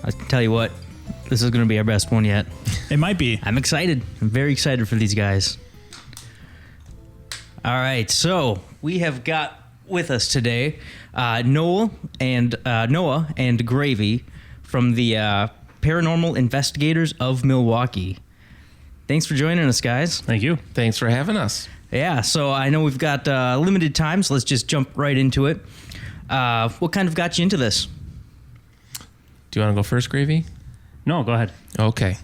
I tell you what, this is going to be our best one yet. It might be. I'm excited. I'm very excited for these guys. All right, so we have got with us today Noah and Gravy from the Paranormal Investigators of Milwaukee. Thanks for joining us, guys. Thank you. Thanks for having us. Yeah, so I know we've got limited time, so let's just jump right into it. What kind of got you into this? Do you want to go first, Gravy? No, go ahead. Okay.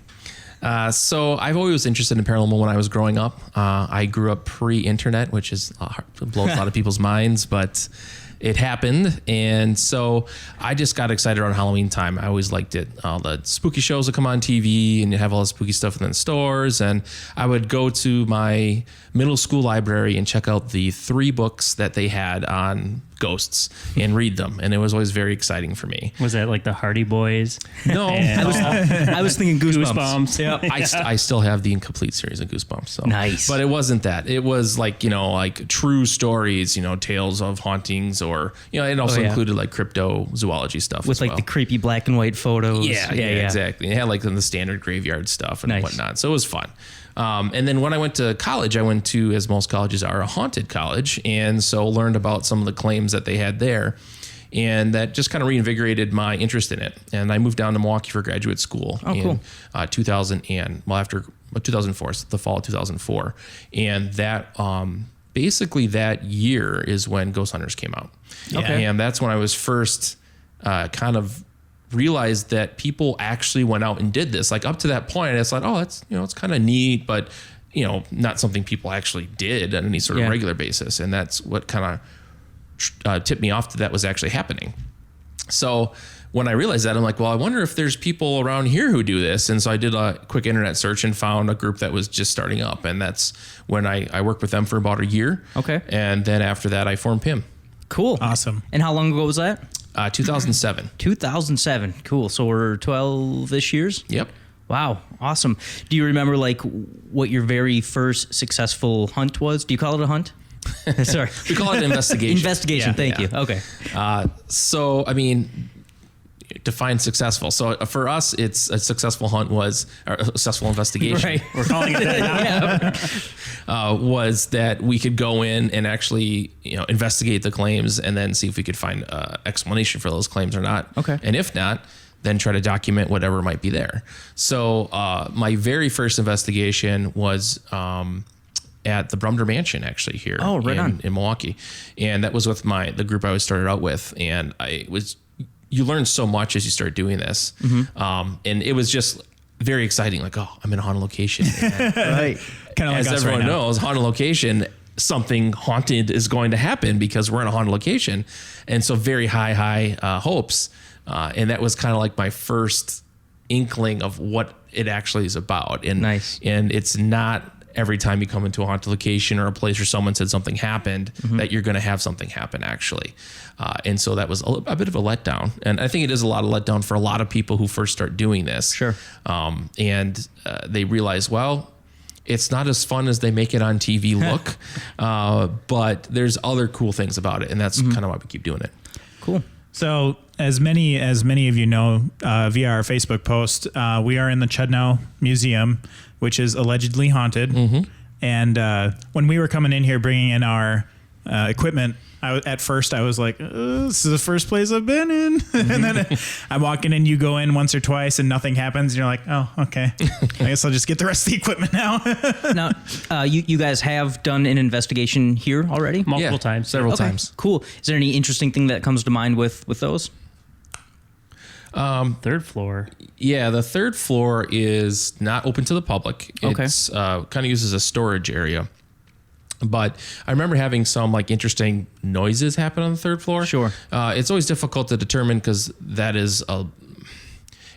So I've always was interested in paranormal when I was growing up. I grew up pre-internet, which is blows a lot of people's minds, but it happened. And so I just got excited around Halloween time. I always liked it. All the spooky shows would come on TV and you have all the spooky stuff in the stores. And I would go to my middle school library and check out the 3 books that they had on ghosts and read them. And it was always very exciting for me. Was that like the Hardy Boys? No, I was thinking Goosebumps. Yep. I still have the incomplete series of Goosebumps. So. Nice. But it wasn't that. It was like, like true stories, tales of hauntings or, it also included like cryptozoology stuff With as like well. the creepy black and white photos. Yeah, exactly. It had like the standard graveyard stuff and Nice. whatnot. So it was fun. And then when I went to college, I went to, as most colleges are, a haunted college. And so learned about some of the claims that they had there. And that just kind of reinvigorated my interest in it. And I moved down to Milwaukee for graduate school in 2004, so the fall of 2004. And that basically that year is when Ghost Hunters came out. Okay. And that's when I was first kind of realized that people actually went out and did this. Like up to that point, I thought, oh, that's, it's kind of neat, but, not something people actually did on any sort of regular basis. And that's what kind of tipped me off that was actually happening. So when I realized that, I'm like, well, I wonder if there's people around here who do this. And so I did a quick internet search and found a group that was just starting up. And that's when I worked with them for about a year. Okay. And then after that, I formed PIM. Cool. Awesome. And how long ago was that? 2007. 2007. Cool. So we're 12-ish years? Yep. Wow. Awesome. Do you remember like what your very first successful hunt was? Do you call it a hunt? Sorry. We call it an investigation. Investigation. Thank you. Okay. So, I mean, define successful. So for us, it's a successful hunt or a successful investigation. Right. We're calling it that now. Was that we could go in and actually, investigate the claims and then see if we could find explanation for those claims or not. Okay. And if not, then try to document whatever might be there. So my very first investigation was at the Brumder Mansion, actually, here in Milwaukee. And that was with the group I was started out with. And you learn so much as you start doing this. Mm-hmm. And it was just very exciting. Like, oh, I'm in a haunted location. Right. Kind of like as us everyone right now. knows, haunted location, something haunted is going to happen because we're in a haunted location. And so very high hopes. And that was kind of like my first inkling of what it actually is about. And Nice. And it's not every time you come into a haunted location or a place where someone said something happened that you're going to have something happen actually. And so that was a bit of a letdown. And I think it is a lot of letdown for a lot of people who first start doing this. Sure. And they realize, well, it's not as fun as they make it on TV look, but there's other cool things about it. And that's kind of why we keep doing it. Cool. So as many of you know, via our Facebook post, we are in the Chudnow Museum, which is allegedly haunted. Mm-hmm. And when we were coming in here, bringing in our equipment, at first I was like, this is the first place I've been in. Mm-hmm. And then I'm walking in, you go in once or twice and nothing happens. And you're like, oh, okay. I guess I'll just get the rest of the equipment now. Now, you guys have done an investigation here already? Multiple times. Several times. Cool. Is there any interesting thing that comes to mind with those? Third floor. Yeah, the third floor is not open to the public. Okay. It's kind of used as a storage area. But I remember having some like interesting noises happen on the third floor. Sure. It's always difficult to determine because that is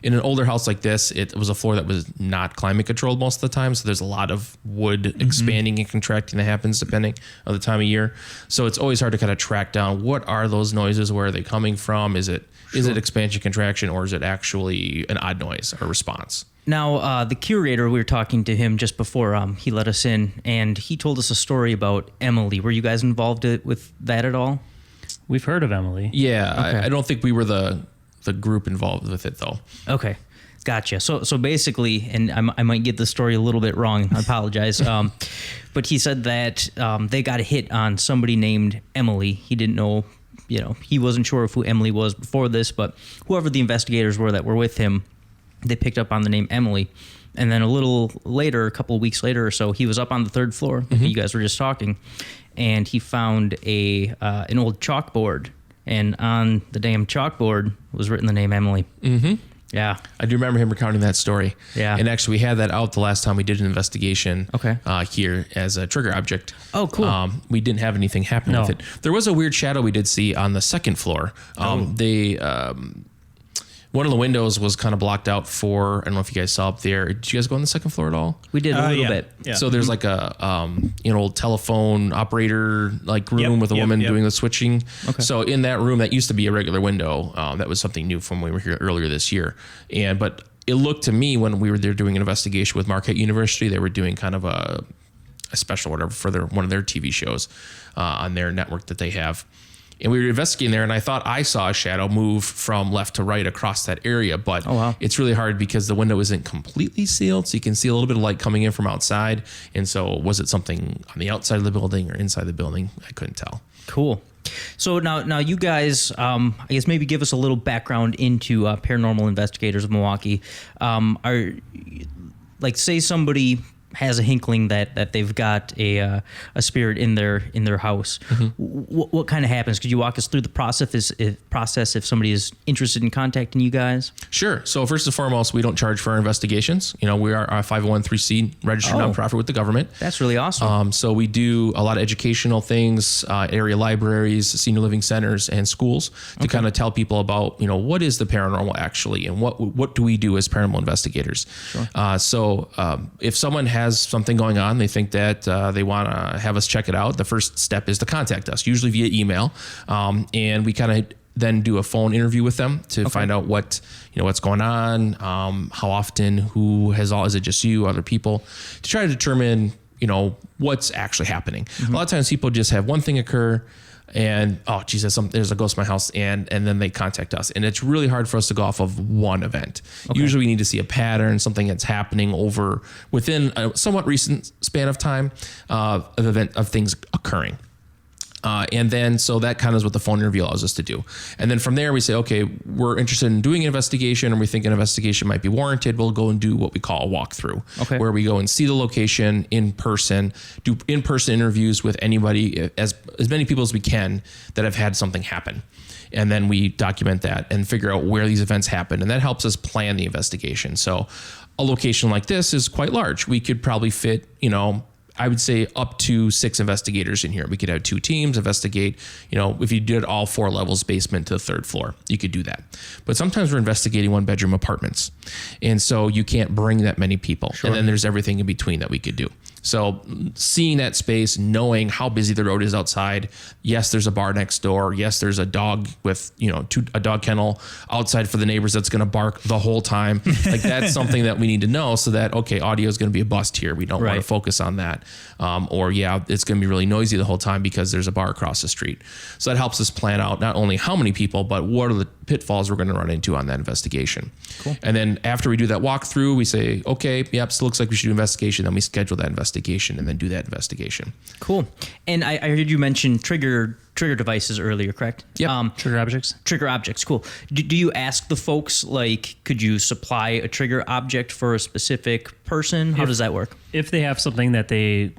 in an older house like this, it was a floor that was not climate controlled most of the time. So there's a lot of wood expanding and contracting that happens depending on the time of year. So it's always hard to kind of track down what are those noises? Where are they coming from? Is it expansion, contraction, or is it actually an odd noise or response? Now, the curator, we were talking to him just before he let us in, and he told us a story about Emily. Were you guys involved with that at all? We've heard of Emily. Yeah, Okay. I don't think we were the the group involved with it though. Okay. Gotcha. So basically, and I might get the story a little bit wrong. I apologize. But he said that they got a hit on somebody named Emily. He didn't know, he wasn't sure of who Emily was before this, but whoever the investigators were that were with him, they picked up on the name Emily. And then a little later, a couple of weeks later or so, he was up on the third floor. You guys were just talking, and he found an old chalkboard, and on the damn chalkboard was written the name Emily. Mm-hmm. Yeah. I do remember him recounting that story. Yeah. And actually, we had that out the last time we did an investigation. Okay. Here as a trigger object. Oh, cool. We didn't have anything happen No. with it. There was a weird shadow we did see on the second floor. One of the windows was kind of blocked out for, I don't know if you guys saw up there. Did you guys go on the second floor at all? We did a little yeah. bit. Yeah. So there's like a old telephone operator like room with a woman doing the switching. Okay. So in that room, that used to be a regular window. That was something new from when we were here earlier this year. But it looked to me when we were there doing an investigation with Marquette University, they were doing kind of a special whatever for one of their TV shows on their network that they have. And we were investigating there, and I thought I saw a shadow move from left to right across that area. But it's really hard because the window isn't completely sealed, so you can see a little bit of light coming in from outside. And so was it something on the outside of the building or inside the building? I couldn't tell. Cool. So now you guys, I guess maybe give us a little background into Paranormal Investigators of Milwaukee. Are like, say somebody has a hinkling that they've got a spirit in their house. What kind of happens? Could you walk us through the process if somebody is interested in contacting you guys? Sure. So first and foremost, we don't charge for our investigations. We are a 501(c) registered nonprofit with the government. That's really awesome. So we do a lot of educational things, area libraries, senior living centers, and schools to kind of tell people about, what is the paranormal actually, and what do we do as paranormal investigators. Sure. So if someone has something going on, they think that they want to have us check it out, the first step is to contact us, usually via email, and we kind of then do a phone interview with them to find out what's going on, how often, is it just you, other people, to try to determine what's actually happening. A lot of times people just have one thing occur and, oh Jesus, there's a ghost in my house, and then they contact us, and it's really hard for us to go off of one event. Usually we need to see a pattern, something that's happening within a somewhat recent span of time, of things occurring. And then, so that kind of is what the phone interview allows us to do. And then from there, we say, okay, we're interested in doing an investigation, and we think an investigation might be warranted. We'll go and do what we call a walkthrough, where we go and see the location in person, do in-person interviews with anybody, as many people as we can that have had something happen. And then we document that and figure out where these events happen. And that helps us plan the investigation. So a location like this is quite large. We could probably fit, I would say up to 6 investigators in here. We could have 2 teams investigate, if you did all 4 levels, basement to the 3rd floor, you could do that. But sometimes we're investigating 1-bedroom apartments. And so you can't bring that many people. Sure. And then there's everything in between that we could do. So seeing that space, knowing how busy the road is outside. Yes, there's a bar next door. Yes, there's a dog with, a dog kennel outside for the neighbors that's going to bark the whole time. Like, that's something that we need to know, so that, okay, audio is going to be a bust here. We don't want to focus on that. It's going to be really noisy the whole time because there's a bar across the street. So that helps us plan out not only how many people, but what are the pitfalls we're going to run into on that investigation. Cool. And then after we do that walkthrough, we say, okay, yep, so it looks like we should do investigation. Then we schedule that investigation and then do that investigation. Cool. And I heard you mention trigger devices earlier, correct? Yep. Trigger objects. Trigger objects. Cool. Do you ask the folks, like, could you supply a trigger object for a specific person? How does that work? If they have something that they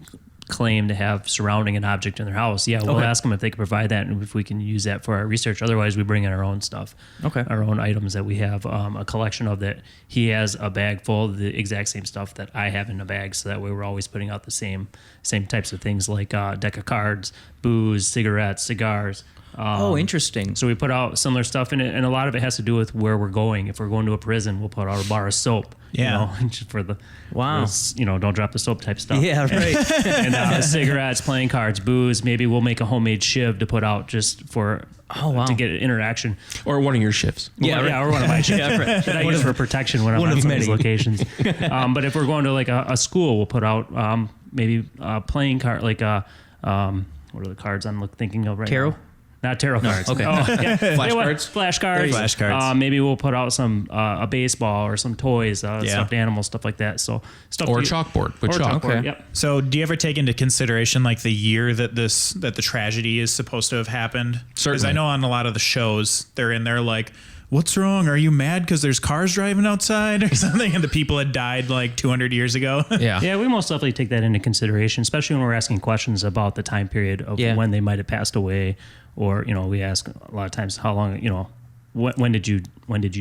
claim to have surrounding an object in their house, we'll ask them if they can provide that and if we can use that for our research. Otherwise, we bring in our own stuff, our own items that we have a collection of. That he has a bag full of the exact same stuff that I have in a bag, so that way we're always putting out the same types of things, like a deck of cards, booze, cigarettes, cigars. Interesting. So we put out similar stuff in it, and a lot of it has to do with where we're going. If we're going to a prison, we'll put out a bar of soap. Just for the don't drop the soap type stuff. Yeah, right. And cigarettes, playing cards, booze. Maybe we'll make a homemade shiv to put out just for to get interaction. Or one of your shifts. Or one of my shifts that I use for protection when I'm on some of these locations. But if we're going to like a school, we'll put out maybe playing card, like what are the cards I'm thinking of right Tarot? now? Not tarot cards. Okay. Oh, yeah. Flashcards? Flashcards. Flashcards. Maybe we'll put out some a baseball or some toys, stuffed animals, stuff like that. So stuff Or a chalkboard with chalk. Okay. Yep. So, do you ever take into consideration like the year that the tragedy is supposed to have happened? Because Certainly. I know on a lot of the shows they're in there like, "What's wrong? Are you mad because there's cars driving outside or something?" And the people had died like 200 years ago. Yeah. Yeah, we most definitely take that into consideration, especially when we're asking questions about the time period of Yeah. when they might have passed away, or we ask a lot of times how long, when did you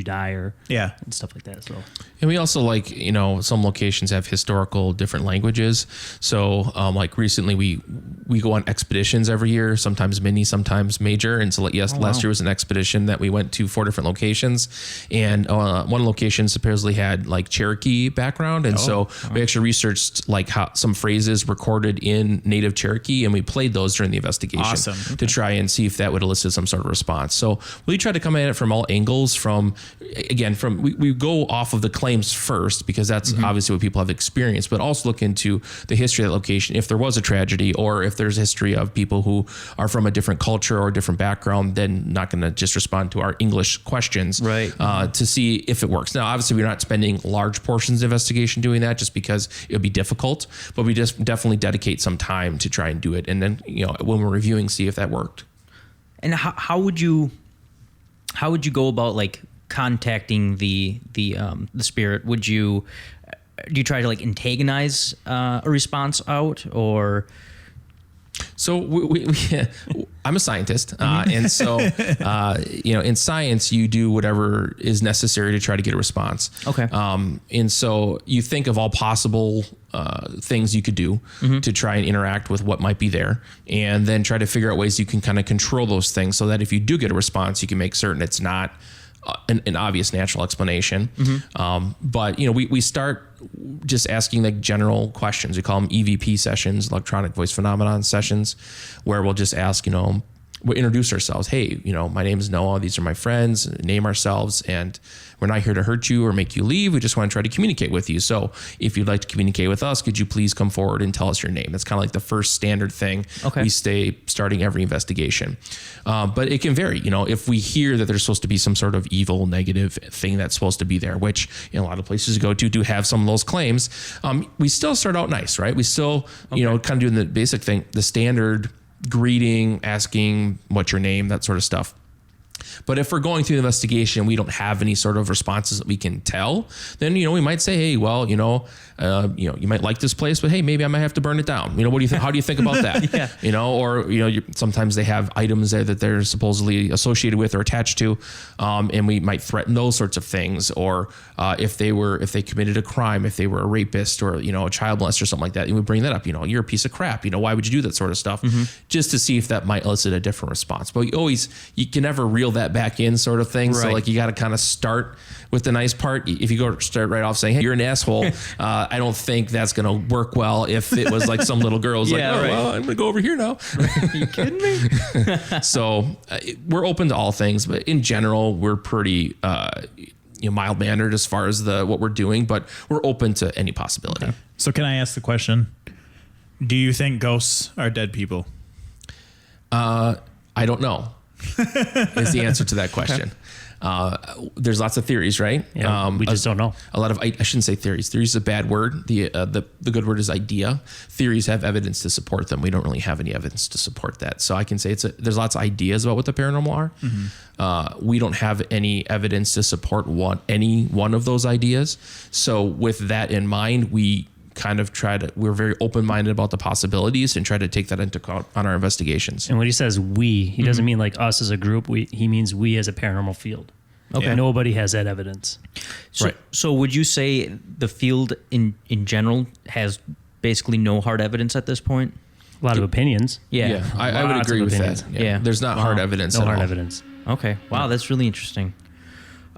die, or Yeah. and stuff like that. So And we also some locations have historical different languages. So like recently we go on expeditions every year, sometimes mini, sometimes major. And so last year was an expedition that we went to 4 different locations, and one location supposedly had like Cherokee background. And so we actually researched like how some phrases recorded in native Cherokee, and we played those during the investigation Awesome. to try and see if that would elicit some sort of response. So we try to come at it from all angles. We go off of the claims first, because that's obviously what people have experienced, but also look into the history of that location. If there was a tragedy, or if there's a history of people who are from a different culture or a different background, then not going to just respond to our English questions, Right. To see if it works. Now, obviously, we're not spending large portions of investigation doing that, just because it would be difficult, but we just definitely dedicate some time to try and do it. And then, when we're reviewing, see if that worked. And how would you go about like contacting the spirit? Do you try to like antagonize a response out, or? So I'm a scientist, and so in science you do whatever is necessary to try to get a response. Okay. And so you think of all possible things you could do to try and interact with what might be there, and then try to figure out ways you can kind of control those things, so that if you do get a response, you can make certain it's not an obvious natural explanation. But we start just asking like general questions. We call them EVP sessions, electronic voice phenomenon sessions, where we'll just ask, we'll introduce ourselves. Hey, my name is Noah. These are my friends. Name ourselves, and we're not here to hurt you or make you leave. We just want to try to communicate with you. So if you'd like to communicate with us, could you please come forward and tell us your name? That's kind of like the first standard thing we stay starting every investigation. But it can vary. If we hear that there's supposed to be some sort of evil, negative thing that's supposed to be there, which a lot of places you go to do have some of those claims, we still start out nice, right? We still, kind of doing the basic thing, the standard greeting, asking what's your name, that sort of stuff. But if we're going through the investigation, we don't have any sort of responses that we can tell, then, we might say, hey, well, you might like this place, but hey, maybe I might have to burn it down. What do you think? How do you think about that? Yeah. Sometimes they have items there that they're supposedly associated with or attached to. And we might threaten those sorts of things. Or if they committed a crime, if they were a rapist or, a child molester or something like that, and we bring that up, you're a piece of crap. Why would you do that sort of stuff? Just to see if that might elicit a different response. But you can never reel that back in, sort of thing. Right. So you got to kind of start with the nice part. If you start right off saying, hey, you're an asshole, I don't think that's going to work well if it was like some little girl's well, I'm going to go over here now. Are you kidding me? So we're open to all things, but in general, we're pretty mild mannered as far as what we're doing, but we're open to any possibility. Okay. So can I ask the question? Do you think ghosts are dead people? I don't know. Is the answer to that question. There's lots of theories, right? Yeah, we just don't know. A lot of, I shouldn't say theories. Theories is a bad word. The good word is idea. Theories have evidence to support them. We don't really have any evidence to support that. So I can say there's lots of ideas about what the paranormal are. We don't have any evidence to support any one of those ideas. So with that in mind, we kind of we're very open-minded about the possibilities and try to take that into account on our investigations. And when he says he doesn't mean like us as a group. He means we as a paranormal field. Okay. Nobody has that evidence. Right. So would you say the field in general has basically no hard evidence at this point? A lot of opinions. Yeah. I would agree with that. Yeah. There's not hard evidence no at hard all. evidence. Okay. Wow, that's really interesting.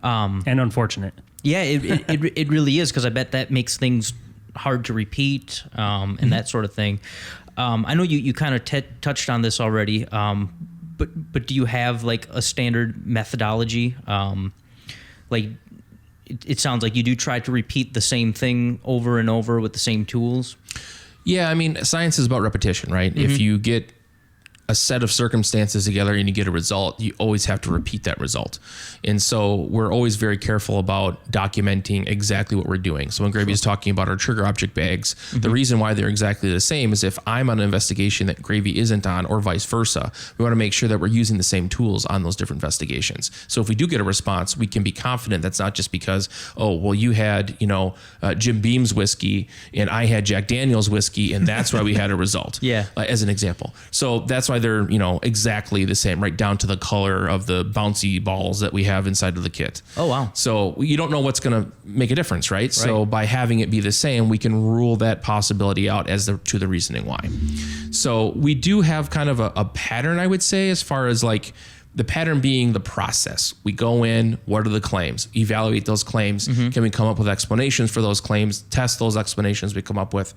And unfortunate. Yeah, it really is, because I bet that makes things hard to repeat, and that sort of thing. I know you kind of touched on this already, but do you have like a standard methodology? It sounds like you do try to repeat the same thing over and over with the same tools. Yeah, I mean, science is about repetition, right? If you get a set of circumstances together and you get a result, you always have to repeat that result. And so we're always very careful about documenting exactly what we're doing. So when Gravy is talking about our trigger object bags, the reason why they're exactly the same is if I'm on an investigation that Gravy isn't on, or vice versa, we want to make sure that we're using the same tools on those different investigations. So if we do get a response, we can be confident that's not just because, oh, well, you had, Jim Beam's whiskey and I had Jack Daniel's whiskey, and that's why we had a result. Yeah. As an example. So that's why they're, exactly the same, right down to the color of the bouncy balls that we have inside of the kit. Oh, wow. So you don't know what's going to make a difference, right? So by having it be the same, we can rule that possibility out to the reasoning why. So we do have kind of a pattern, I would say, as far as like the pattern being the process. We go in, what are the claims? Evaluate those claims. Can we come up with explanations for those claims? Test those explanations we come up with.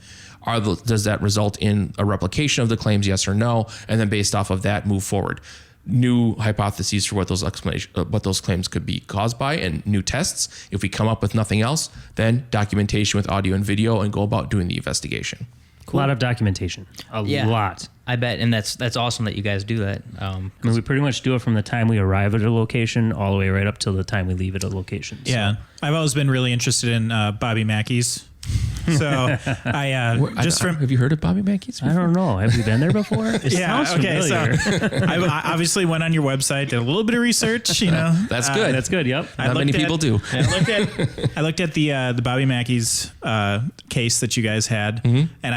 Does that result in a replication of the claims, yes or no? And then based off of that, move forward. New hypotheses for what those claims could be caused by, and new tests. If we come up with nothing else, then documentation with audio and video, and go about doing the investigation. Cool. A lot of documentation. A lot. I bet, and that's awesome that you guys do that. We pretty much do it from the time we arrive at a location all the way right up till the time we leave at a location. Yeah, I've always been really interested in Bobby Mackey's. So have you heard of Bobby Mackey's before? I don't know. Have you been there before? It sounds familiar. So I obviously went on your website, did a little bit of research. That's good. That's good. Yep. Not many people do. I looked at the Bobby Mackey's case that you guys had, and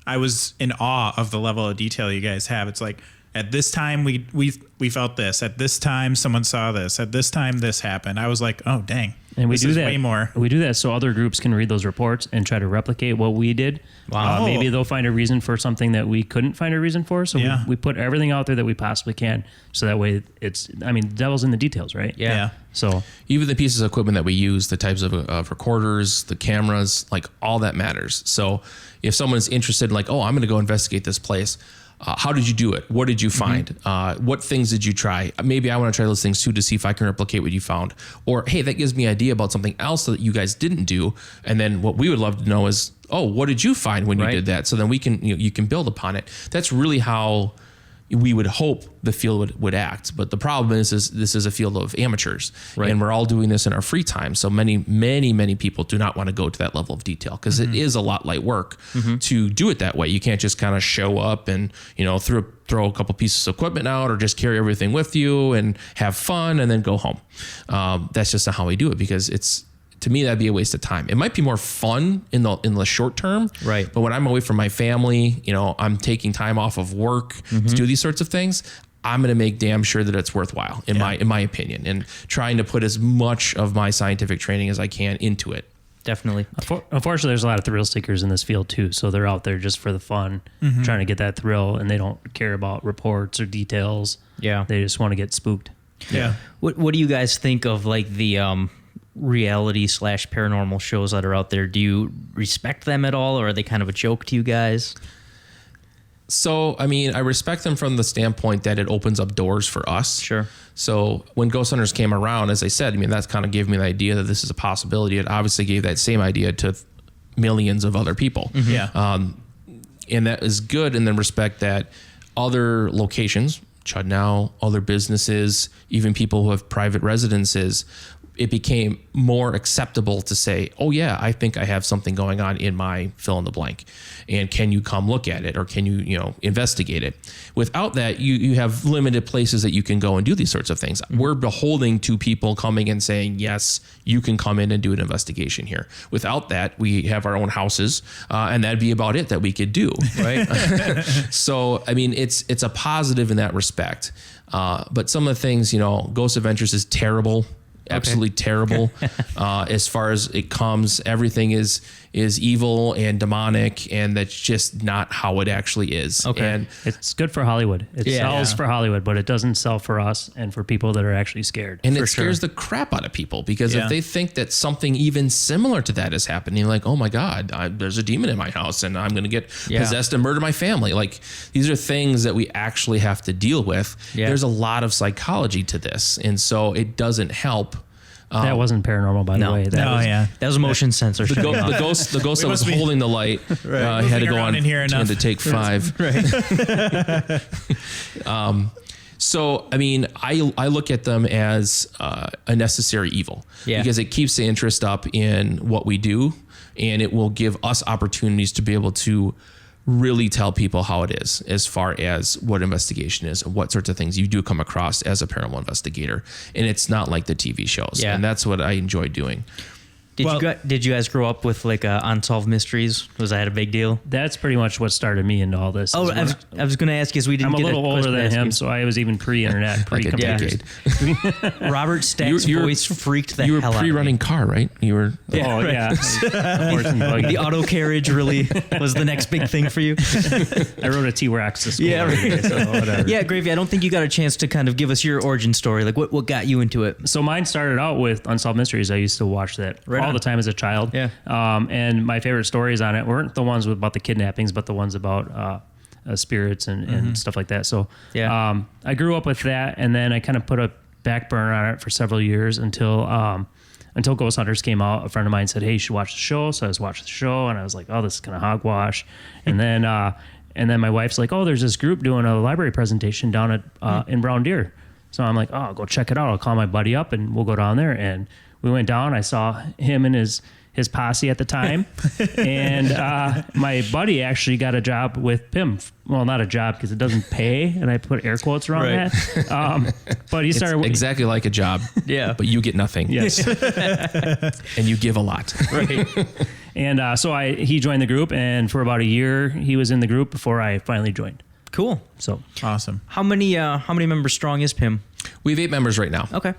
I was in awe of the level of detail you guys have. It's like, at this time we felt this. At this time someone saw this. At this time this happened. I was like, oh dang. And we do that way more. We do that so other groups can read those reports and try to replicate what we did. Wow. Maybe they'll find a reason for something that we couldn't find a reason for. So we put everything out there that we possibly can. So that way the devil's in the details, right? Yeah. So even the pieces of equipment that we use, the types of recorders, the cameras, like all that matters. So if someone's interested, like, oh, I'm going to go investigate this place. How did you do it? What did you find? What things did you try? Maybe I want to try those things too to see if I can replicate what you found. Or, hey, that gives me an idea about something else that you guys didn't do. And then what we would love to know is, oh, what did you find when you did that? So then we can, you can build upon it. That's really how we would hope the field would act. But the problem is this is a field of amateurs, and we're all doing this in our free time. So many people do not want to go to that level of detail because it is a lot light work to do it that way. You can't just kind of show up and, throw a couple pieces of equipment out, or just carry everything with you and have fun and then go home. That's just not how we do it, because to me, that'd be a waste of time. It might be more fun in the short term, right? But when I'm away from my family, I'm taking time off of work to do these sorts of things. I'm going to make damn sure that it's worthwhile, in my opinion, and trying to put as much of my scientific training as I can into it. Definitely. Unfortunately, there's a lot of thrill seekers in this field too. So they're out there just for the fun, trying to get that thrill, and they don't care about reports or details. Yeah, they just want to get spooked. Yeah. What do you guys think of like the reality / paranormal shows that are out there? Do you respect them at all, or are they kind of a joke to you guys? So, I respect them from the standpoint that it opens up doors for us. Sure. So when Ghost Hunters came around, as I said, that kind of gave me the idea that this is a possibility. It obviously gave that same idea to millions of other people. Yeah. And that is good in the respect that other locations, Chudnow, other businesses, even people who have private residences, it became more acceptable to say, oh yeah, I think I have something going on in my fill in the blank. And can you come look at it, or can you, investigate it? Without that, you have limited places that you can go and do these sorts of things. We're beholding to people coming and saying, yes, you can come in and do an investigation here. Without that, we have our own houses, and that'd be about it that we could do. Right. So, it's a positive in that respect. But some of the things, Ghost Adventures is terrible. Absolutely terrible. As far as it comes, everything is evil and demonic, and that's just not how it actually is. Okay. And it's good for Hollywood. It sells for Hollywood, but it doesn't sell for us and for people that are actually scared. And it scares the crap out of people, because if they think that something even similar to that is happening, like, oh my God, there's a demon in my house and I'm going to get possessed and murder my family. Like, these are things that we actually have to deal with. Yeah. There's a lot of psychology to this. And so it doesn't help That wasn't paranormal, by the way. that was a motion sensor. The ghost that was holding the light had to go on in here enough. to take 5. Right. So, I mean, I look at them as a necessary evil because it keeps the interest up in what we do, and it will give us opportunities to be able to really tell people how it is as far as what investigation is and what sorts of things you do come across as a paranormal investigator. And it's not like the TV shows. Yeah. And that's what I enjoy doing. Did you guys grow up with like unsolved mysteries? Was that a big deal? That's pretty much what started me into all this. Oh, I was going to ask you, because we didn't. I'm a little older than him, so I was even pre-internet, Like a decade. Robert Stack's voice freaked the hell out of me. You were pre-running car, right? You were. Yeah, Horse and buggy. The auto carriage really was the next big thing for you. I rode a T-Rex to school. Yeah, every day, so whatever. Yeah, Gravy, I don't think you got a chance to kind of give us your origin story. Like, what got you into it? So mine started out with Unsolved Mysteries. I used to watch that all the time as a child. Yeah. And my favorite stories on it weren't the ones about the kidnappings, but the ones about spirits and stuff like that. So I grew up with that, and then I kind of put a back burner on it for several years until Ghost Hunters came out. A friend of mine said, "Hey, you should watch the show." So I was watching the show, and I was like, "Oh, this is kind of hogwash." And then my wife's like, "Oh, there's this group doing a library presentation down at in Brown Deer." So I'm like, "Oh, I'll go check it out. I'll call my buddy up, and we'll go down there." And we went down. I saw him and his posse at the time. And my buddy actually got a job with PIM. Well, not a job because it doesn't pay, and I put air quotes around that. But he started exactly like a job. Yeah. But you get nothing. Yes. And you give a lot. Right. And he joined the group, and for about a year he was in the group before I finally joined. Cool. So awesome. How many members strong is PIM? We have 8 members right now. Okay.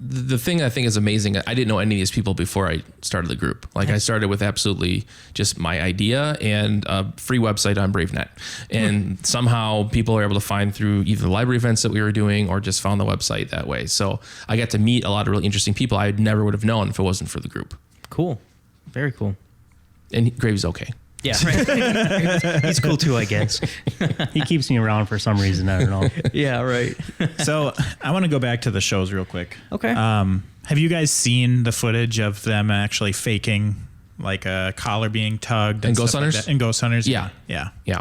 The thing I think is amazing, I didn't know any of these people before I started the group. Like I started with absolutely just my idea and a free website on BraveNet. And somehow people are able to find through either the library events that we were doing or just found the website that way. So I got to meet a lot of really interesting people I never would have known if it wasn't for the group. Cool. Very cool. And Gravy's okay. Yeah, right. He's cool too, I guess. he keeps me around for some reason. I don't know. Yeah, right. So I want to go back to the shows real quick. Okay. Have you guys seen the footage of them actually faking like a collar being tugged and Ghost stuff Hunters? Like that? And Ghost Hunters? Yeah.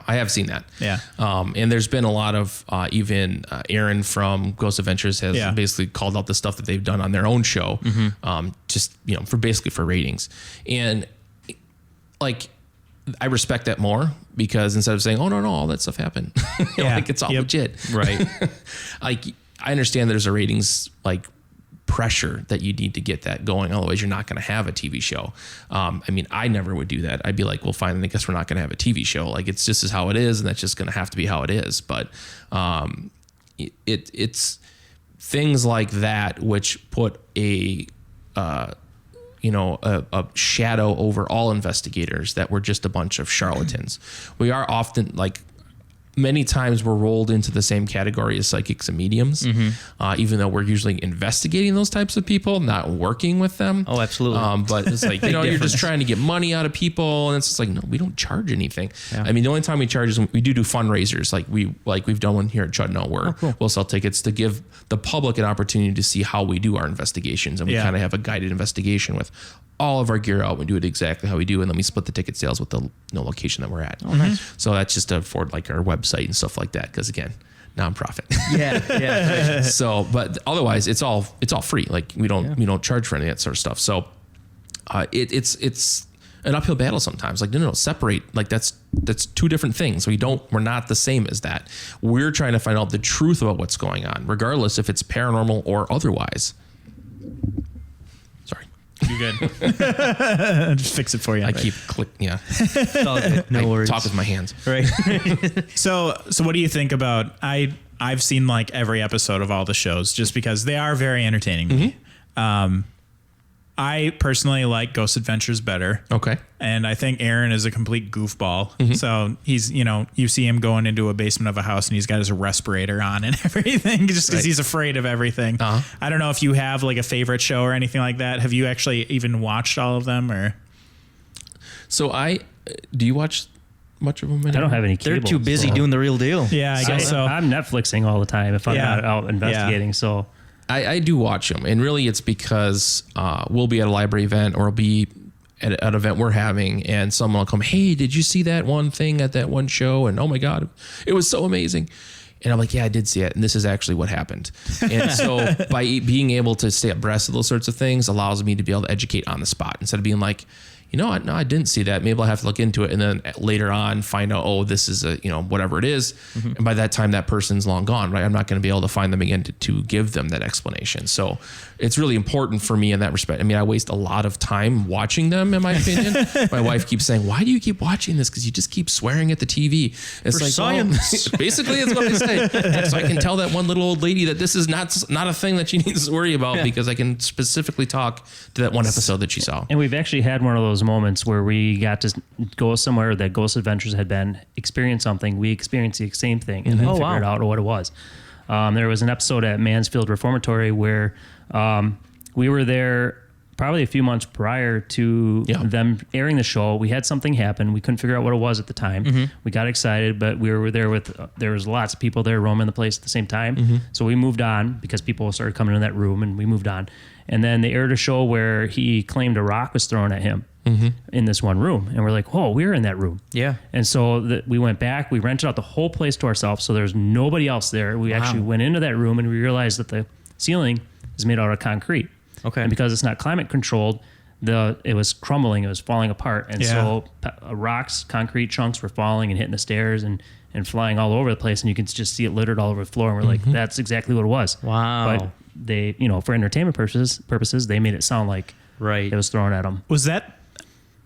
I have seen that. Yeah. And there's been a lot of even Aaron from Ghost Adventures has basically called out the stuff that they've done on their own show, just for ratings. And like, I respect that more because instead of saying, "Oh no, all that stuff happened," like it's all legit, right? Like I understand there's a ratings like pressure that you need to get that going. Otherwise, you're not going to have a TV show. I mean, I never would do that. I'd be like, "Well, fine, I guess we're not going to have a TV show. Like it's just is how it is, and that's just going to have to be how it is." But it's things like that which put a shadow over all investigators that we're just a bunch of charlatans. We are often many times we're rolled into the same category as psychics and mediums, even though we're usually investigating those types of people, not working with them. Oh, absolutely. But it's like, you're just trying to get money out of people. And it's just like, no, we don't charge anything. Yeah. I mean, the only time we charge is when we do fundraisers. We've done one here at Chudno where we'll sell tickets to give the public an opportunity to see how we do our investigations. And we kind of have a guided investigation with all of our gear out. We do it exactly how we do, and then we split the ticket sales with the location that we're at. Oh, nice. So that's just to afford our website and stuff like that. Because again, nonprofit. Yeah. Right. So, but otherwise, it's all free. Like we don't charge for any of that sort of stuff. So, it's an uphill battle sometimes. Like no, separate. Like that's 2 different things. We're not the same as that. We're trying to find out the truth about what's going on, regardless if it's paranormal or otherwise. Sorry. You're good. Just fix it for you. I keep clicking. Yeah. It's all good. No worries. Talk with my hands. Right. So what do you think about? I've seen every episode of all the shows just because they are very entertaining to me. I personally like Ghost Adventures better. Okay. And I think Aaron is a complete goofball. So he's, you see him going into a basement of a house and he's got his respirator on and everything just because he's afraid of everything. I don't know if you have a favorite show or anything like that. Have you actually even watched all of them or? So do you watch much of them anymore? I don't have any They're cable. too busy doing the real deal. Yeah, I guess so. I'm Netflixing all the time if I'm not out investigating. So I do watch them, and really it's because we'll be at a library event or we'll be at an event we're having, and someone will come, hey, did you see that one thing at that one show? And oh my God, it was so amazing. And I'm like, yeah, I did see it. And this is actually what happened. And so by being able to stay abreast of those sorts of things allows me to be able to educate on the spot instead of being like, you know what? No, I didn't see that. Maybe I'll have to look into it. And then later on find out, oh, this is a, whatever it is. Mm-hmm. And by that time, that person's long gone, right? I'm not going to be able to find them again to give them that explanation. So it's really important for me in that respect. I mean, I waste a lot of time watching them, in my opinion. My wife keeps saying, why do you keep watching this? Because you just keep swearing at the TV. It's for like, science. Well, basically, it's what I say. So I can tell that one little old lady that this is not a thing that she needs to worry about because I can specifically talk to that one episode that she saw. And we've actually had one of those moments where we got to go somewhere that Ghost Adventures had been, experience something. We experienced the same thing and then figured out what it was. There was an episode at Mansfield Reformatory where we were there probably a few months prior to them airing the show. We had something happen. We couldn't figure out what it was at the time. Mm-hmm. We got excited, but we were there with, there was lots of people there roaming the place at the same time. Mm-hmm. So we moved on because people started coming in that room and we moved on. And then they aired a show where he claimed a rock was thrown at him in this one room. And we're like, oh, we were in that room. Yeah. And so we went back, we rented out the whole place to ourselves. So there's nobody else there. We actually went into that room and we realized that the ceiling is made out of concrete. Okay. And because it's not climate controlled, it was crumbling, it was falling apart. And so rocks, concrete chunks were falling and hitting the stairs and flying all over the place. And you can just see it littered all over the floor. And we're like, that's exactly what it was. Wow. But they, for entertainment purposes, they made it sound like it was thrown at them. Was that,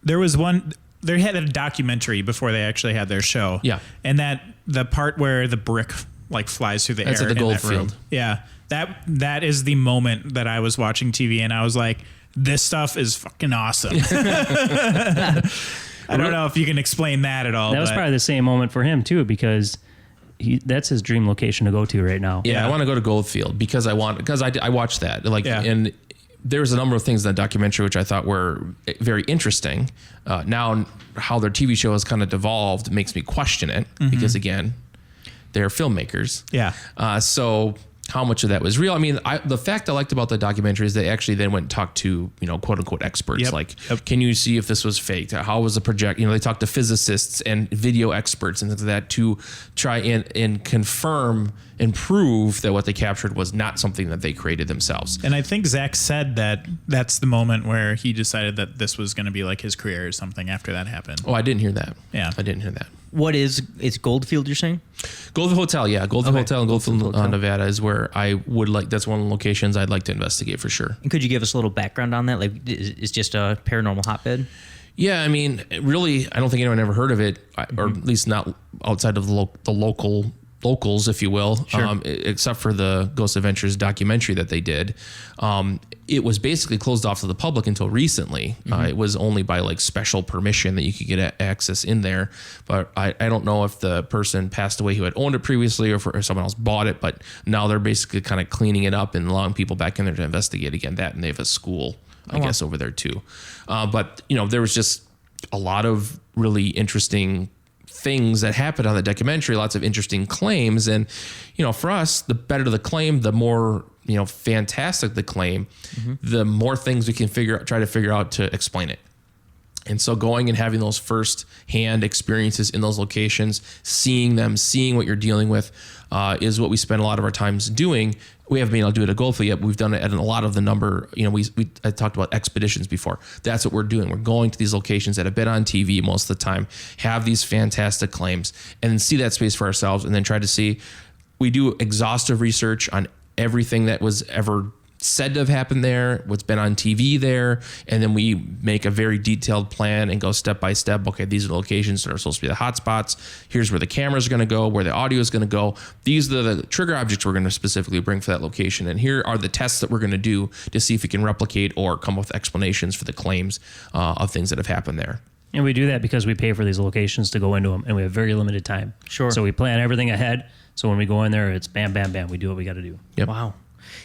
they had a documentary before they actually had their show. Yeah. And the part where the brick flies through the air. That's at the Goldfield. Yeah. That is the moment that I was watching TV and I was like, this stuff is fucking awesome. I don't know if you can explain that at all. That was probably the same moment for him too, because that's his dream location to go to right now. Yeah, I want to go to Goldfield because I watched that. And there's a number of things in that documentary which I thought were very interesting. Now, how their TV show has kind of devolved makes me question it because, again, they're filmmakers. Yeah. So how much of that was real? I mean, the fact I liked about the documentary is they actually then went and talked to, quote unquote experts. Can you see if this was faked? How was the project? They talked to physicists and video experts and things like that to try and confirm and prove that what they captured was not something that they created themselves. And I think Zach said that that's the moment where he decided that this was going to be like his career or something after that happened. Oh, I didn't hear that. Yeah. I didn't hear that. It's Goldfield, you're saying? Goldfield Hotel, yeah. Goldfield Hotel in Goldfield, Nevada is where I would that's one of the locations I'd like to investigate for sure. And could you give us a little background on that? Like, is just a paranormal hotbed? Yeah, I mean, really, I don't think anyone ever heard of it, or at least not outside of the locals, if you will, except for the Ghost Adventures documentary that they did. It was basically closed off to the public until recently. It was only by special permission that you could get access in there. But I don't know if the person passed away who had owned it previously or if someone else bought it. But now they're basically kind of cleaning it up and allowing people back in there to investigate again. That, and they have a school, I guess, over there too. But there was just a lot of really interesting things that happened on the documentary, lots of interesting claims. And, for us, the better the claim, the more, fantastic the claim, the more things we can try to figure out to explain it. And so going and having those first hand experiences in those locations, seeing what you're dealing with, is what we spend a lot of our times doing. We haven't been able to do it at Goldfield yet, but we've done it at a lot of the number. I talked about expeditions before. That's what we're doing. We're going to these locations that have been on TV most of the time, have these fantastic claims, and then see that space for ourselves, and then try to see. We do exhaustive research on everything that was ever said to have happened there, what's been on TV there, and then we make a very detailed plan and go step by step. Okay, these are the locations that are supposed to be the hot spots. Here's where the cameras are going to go, where the audio is going to go. These are the trigger objects we're going to specifically bring for that location, and here are the tests that we're going to do to see if we can replicate or come up with explanations for the claims of things that have happened there. And we do that because we pay for these locations to go into them, and we have very limited time. Sure. So we plan everything ahead. So when we go in there, it's bam, bam, bam. We do what we got to do. Yep. Wow.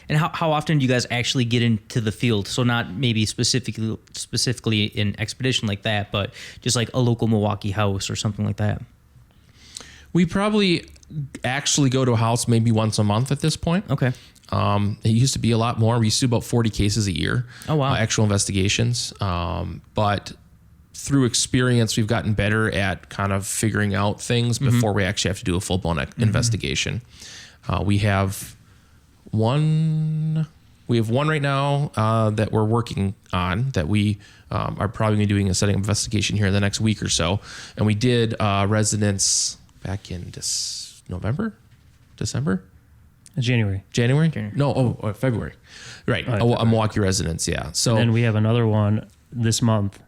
And how often do you guys actually get into the field? So not maybe specifically in expedition like that, but just like a local Milwaukee house or something like that. We probably, actually go to a house maybe once a month at this point. Okay. It used to be a lot more. We used to do about 40 cases a year. Oh, wow. Actual investigations. But through experience, we've gotten better at kind of figuring out things before we actually have to do a full-blown investigation. We have one right now that we're working on that we are probably going to be doing a setting investigation here in the next week or so. And we did residents back in December? January. No, February. Right. February. A Milwaukee residence, yeah. So And then we have another one this month.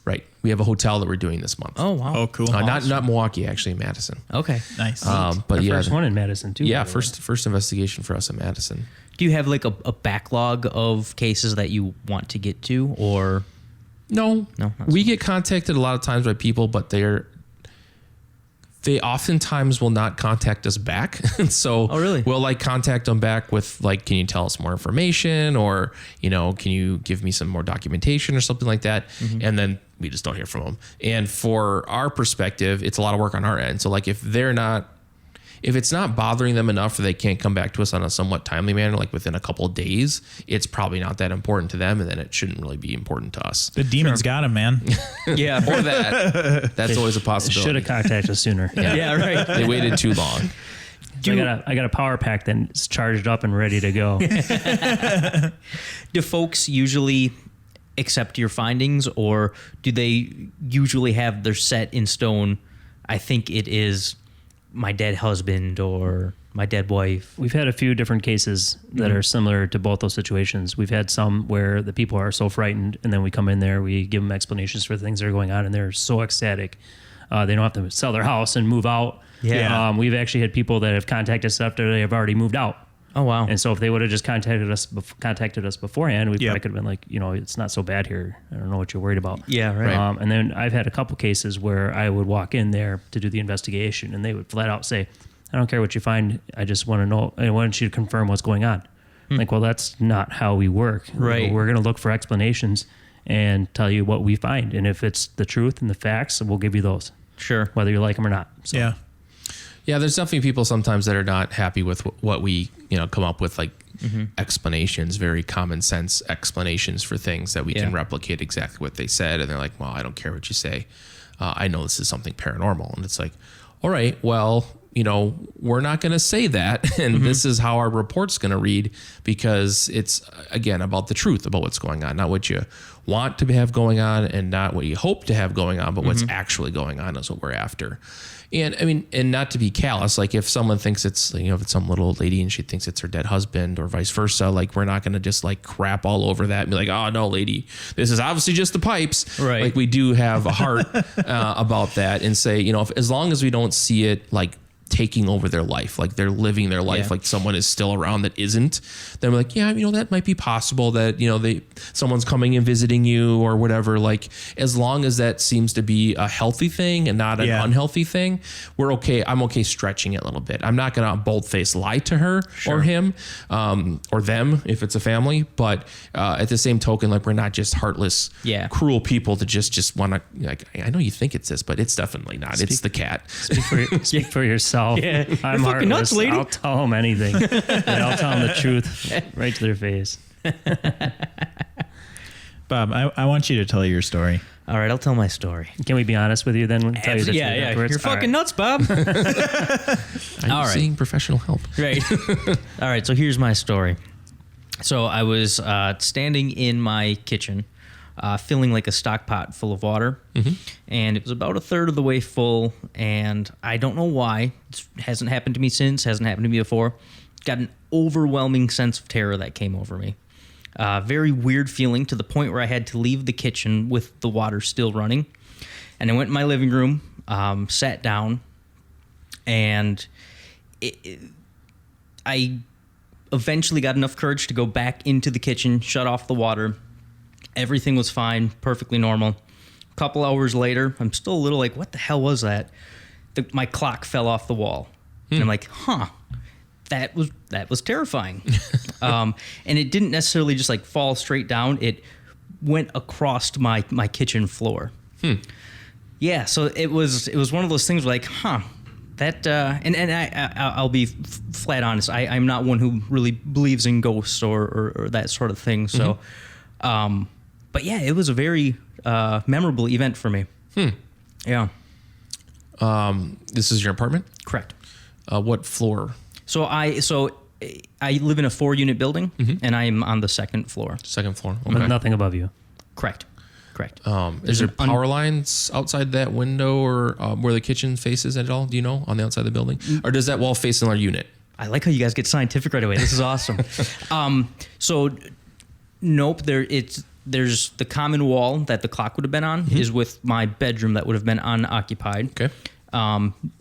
right. We have a hotel that we're doing this month. Oh, wow. Oh, cool. Not Milwaukee, actually, Madison. Okay. Nice. But Our yeah, first one in Madison too. yeah, by the way. first investigation for us in Madison. Do you have like a backlog of cases that you want to get to, or No, No, not we get contacted a lot of times by people, but they oftentimes will not contact us back. And so Oh, really? we'll like contact them back with like, can you tell us more information, or, can you give me some more documentation or something like that? And then we just don't hear from them. And for our perspective, it's a lot of work on our end. So like if it's not bothering them enough that they can't come back to us on a somewhat timely manner, like within a couple of days, it's probably not that important to them, and then it shouldn't really be important to us. The demons got him, man. yeah, Or that. That's always a Should possibility. have contacted us sooner. yeah, right. They waited too long. I got a power pack that's charged up and ready to go. Do folks usually accept your findings, or do they usually have their set in stone? I think it is my dead husband or my dead wife. We've had a few different cases that are similar to both those situations. We've had some where the people are so frightened, and then we come in there, we give them explanations for things that are going on, and they're so ecstatic. They don't have to sell their house and move out. Yeah. We've actually had people that have contacted us after they have already moved out. Oh, wow. And so if they would have just contacted us beforehand, we Yep. probably could have been like, it's not so bad here. I don't know what you're worried about. Yeah, right. And then I've had a couple cases where I would walk in there to do the investigation, and they would flat out say, I don't care what you find. I just want to know. I want you to confirm what's going on. Like, well, that's not how we work. Right. We're going to look for explanations and tell you what we find. And if it's the truth and the facts, we'll give you those, Sure. whether you like them or not. So, Yeah. Yeah, there's definitely people sometimes that are not happy with what we, come up with, like explanations, very common sense explanations for things that we can Yeah. replicate exactly what they said. And they're like, well, I don't care what you say. I know this is something paranormal. And it's like, all right, well, we're not going to say that. And this is how our report's going to read, because it's, again, about the truth about what's going on, not what you want to have going on and not what you hope to have going on, but what's actually going on is what we're after. And I mean, and not to be callous, like if someone thinks it's, if it's some little old lady and she thinks it's her dead husband or vice versa, like we're not going to just like crap all over that and be like, oh no, lady, this is obviously just the pipes. Right. Like we do have a heart about that, and say, as long as we don't see it like taking over their life, like they're living their life, Yeah. like someone is still around that isn't, then we're like, yeah, that might be possible that, someone's coming and visiting you or whatever. Like, as long as that seems to be a healthy thing and not an Yeah. unhealthy thing, we're okay. I'm okay stretching it a little bit. I'm not going to bold-faced lie to her or him, or them if it's a family. But at the same token, like, we're not just heartless, Yeah. cruel people to just want to, like, I know you think it's this, but it's definitely not. It's the cat. Speak for yourself. Yeah. I'm You're fucking nuts, heartless. lady. I'll tell them anything. And I'll tell them the truth right to their face. Bob, I want you to tell your story. All right, I'll tell my story. Can we be honest with you then? We'll tell you the truth Yeah. afterwards? You're All fucking right. nuts, Bob. I'm All right. seeing professional help. Right. All right. So here's my story. So I was standing in my kitchen, filling like a stock pot full of water, and it was about a third of the way full. And I don't know why. It hasn't happened to me since. Hasn't happened to me before. Got an overwhelming sense of terror that came over me. Very weird feeling, to the point where I had to leave the kitchen with the water still running. And I went in my living room, sat down, and I eventually got enough courage to go back into the kitchen, shut off the water. Everything was fine, perfectly normal. A couple hours later, I'm still a little like, what the hell was that? My clock fell off the wall. And I'm like, that was terrifying. And it didn't necessarily just like fall straight down. It went across my kitchen floor. Yeah, so it was one of those things where like, I'll be flat honest. I'm not one who really believes in ghosts or that sort of thing. So, but yeah, it was a very memorable event for me. Yeah. This is your apartment? Correct. What floor? So I live in a 4-unit building, and I am on the second floor. Second floor. But Okay. nothing above you. Correct. Is there power lines outside that window or where the kitchen faces at all? Do you know, on the outside of the building? Or does that wall face another unit? I like how you guys get scientific right away. This is awesome. So, nope. There's the common wall that the clock would have been on is with my bedroom that would have been unoccupied. Okay.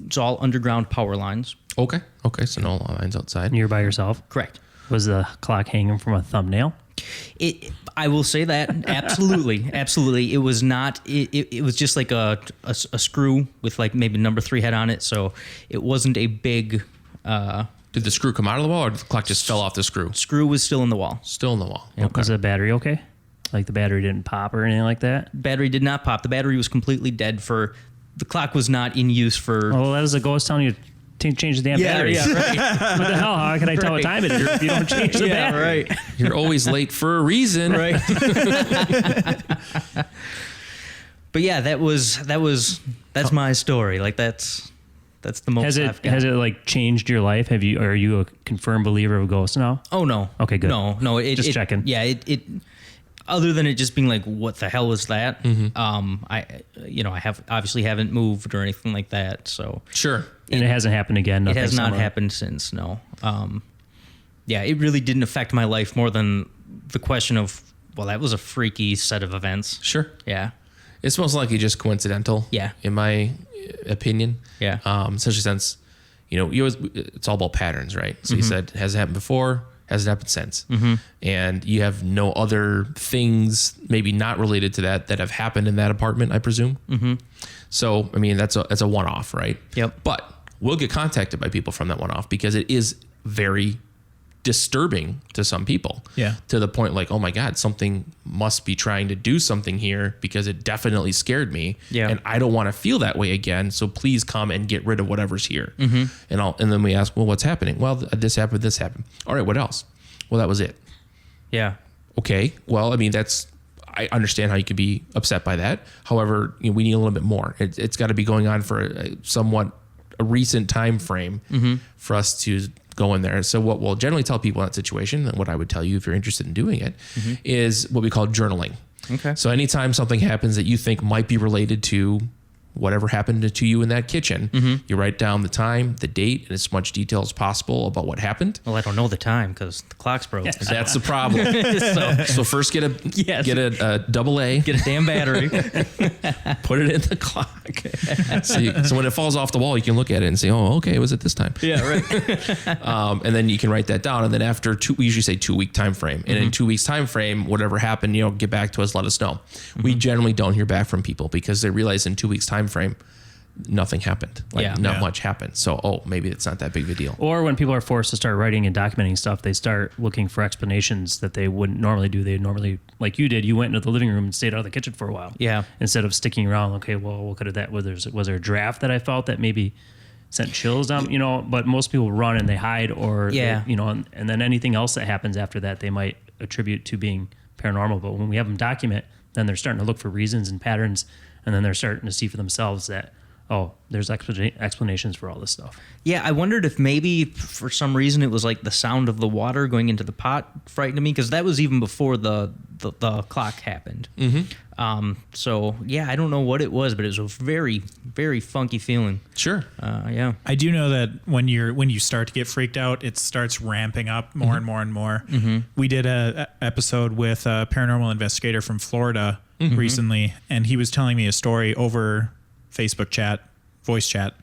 It's all underground power lines. Okay. So no lines outside. You're by yourself. Correct. Was the clock hanging from a thumbnail? I will say that absolutely. It was not. It was just like a screw with like maybe number 3 head on it. So it wasn't a big. Did the screw come out of the wall, or did the clock just fell off the screw? Screw was still in the wall. Still in the wall. Yep. Okay. Was the battery okay? Like the battery didn't pop or anything like that? Battery did not pop. The battery was completely dead. The clock was not in use for. Oh, that was a ghost telling you to change the damn battery. Yeah, right. What the hell? How can I tell what time it is if you don't change the battery? right. You're always late for a reason. Right. But yeah, that's my story. Like that's the most I've got. Has it like changed your life? Are you a confirmed believer of ghosts now? Oh no. Okay, good. No. Just checking. Yeah. It. Other than it just being like, what the hell was that? I haven't moved or anything like that. So Sure. And it hasn't happened again. it Nothing has not similar. happened since. No. Yeah, it really didn't affect my life more than the question of, well, that was a freaky set of events. Sure. Yeah. It's most likely just coincidental. Yeah. In my opinion. Yeah. Especially since, it's all about patterns, right? So you said, has it happened before? Has it happened since? And you have no other things, maybe not related to that have happened in that apartment, I presume. So, I mean, that's a one-off, right? Yep. But we'll get contacted by people from that one-off because it is very disturbing to some people. Yeah. To the point like, oh my God, something must be trying to do something here because it definitely scared me. Yeah. And I don't want to feel that way again. So please come and get rid of whatever's here. And then we ask, well, what's happening? Well, this happened. All right, what else? Well, that was it. Yeah. Okay. Well, I mean, I understand how you could be upset by that. However, we need a little bit more. It's got to be going on for a recent time frame for us to go in there. So what we'll generally tell people in that situation, and what I would tell you if you're interested in doing it, is what we call journaling. Okay. So anytime something happens that you think might be related to whatever happened to you in that kitchen, you write down the time, the date, and as much detail as possible about what happened. Well, I don't know the time because the clock's broke. That's the problem. So first get a Yes. get a double A, Get a damn battery. put it in the clock. So when it falls off the wall, you can look at it and say, oh, okay, it was at this time. Yeah, right. And then you can write that down. And then after we usually say 2-week time frame. And in 2 weeks time frame, whatever happened, get back to us, let us know. We generally don't hear back from people because they realize in 2 weeks time frame, nothing happened. Not much happened. So, maybe it's not that big of a deal. Or when people are forced to start writing and documenting stuff, they start looking for explanations that they wouldn't normally do. They normally, like you did, you went into the living room and stayed out of the kitchen for a while. Yeah. Instead of sticking around, okay, well, what could have that, was there a draft that I felt that maybe sent chills down, but most people run and they hide or, Yeah. and then anything else that happens after that, they might attribute to being paranormal. But when we have them document, then they're starting to look for reasons and patterns, and then they're starting to see for themselves that, there's explanations for all this stuff. Yeah, I wondered if maybe for some reason it was like the sound of the water going into the pot frightened me because that was even before the clock happened. So yeah, I don't know what it was, but it was a very, very funky feeling. Sure. Yeah. I do know that when you start to get freaked out, it starts ramping up more and more and more. We did a episode with a paranormal investigator from Florida recently, and he was telling me a story over Facebook chat, voice chat,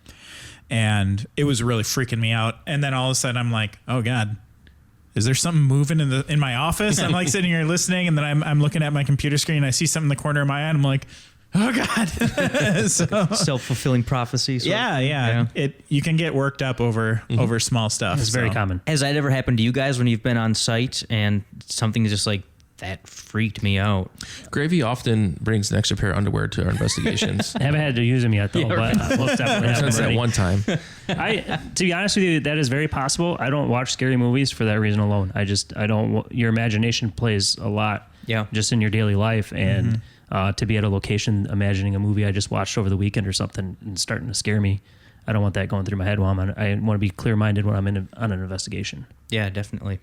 and it was really freaking me out. And then all of a sudden I'm like, oh God, is there something moving in my office? I'm like sitting here listening, and then I'm looking at my computer screen and I see something in the corner of my eye and I'm like, oh God. So, Self-fulfilling prophecy. yeah. You can get worked up over small stuff. It's very common. Has that ever happened to you guys when you've been on site and something is just like, that freaked me out. Gravy often brings an extra pair of underwear to our investigations. I haven't had to use them yet, though. But most definitely have them Since that ready. one time. To be honest with you, that is very possible. I don't watch scary movies for that reason alone. I don't. Your imagination plays a lot. Yeah. Just in your daily life, and to be at a location imagining a movie I just watched over the weekend or something and starting to scare me, I don't want that going through my head while I want to be clear-minded when I'm on an investigation. Yeah, definitely.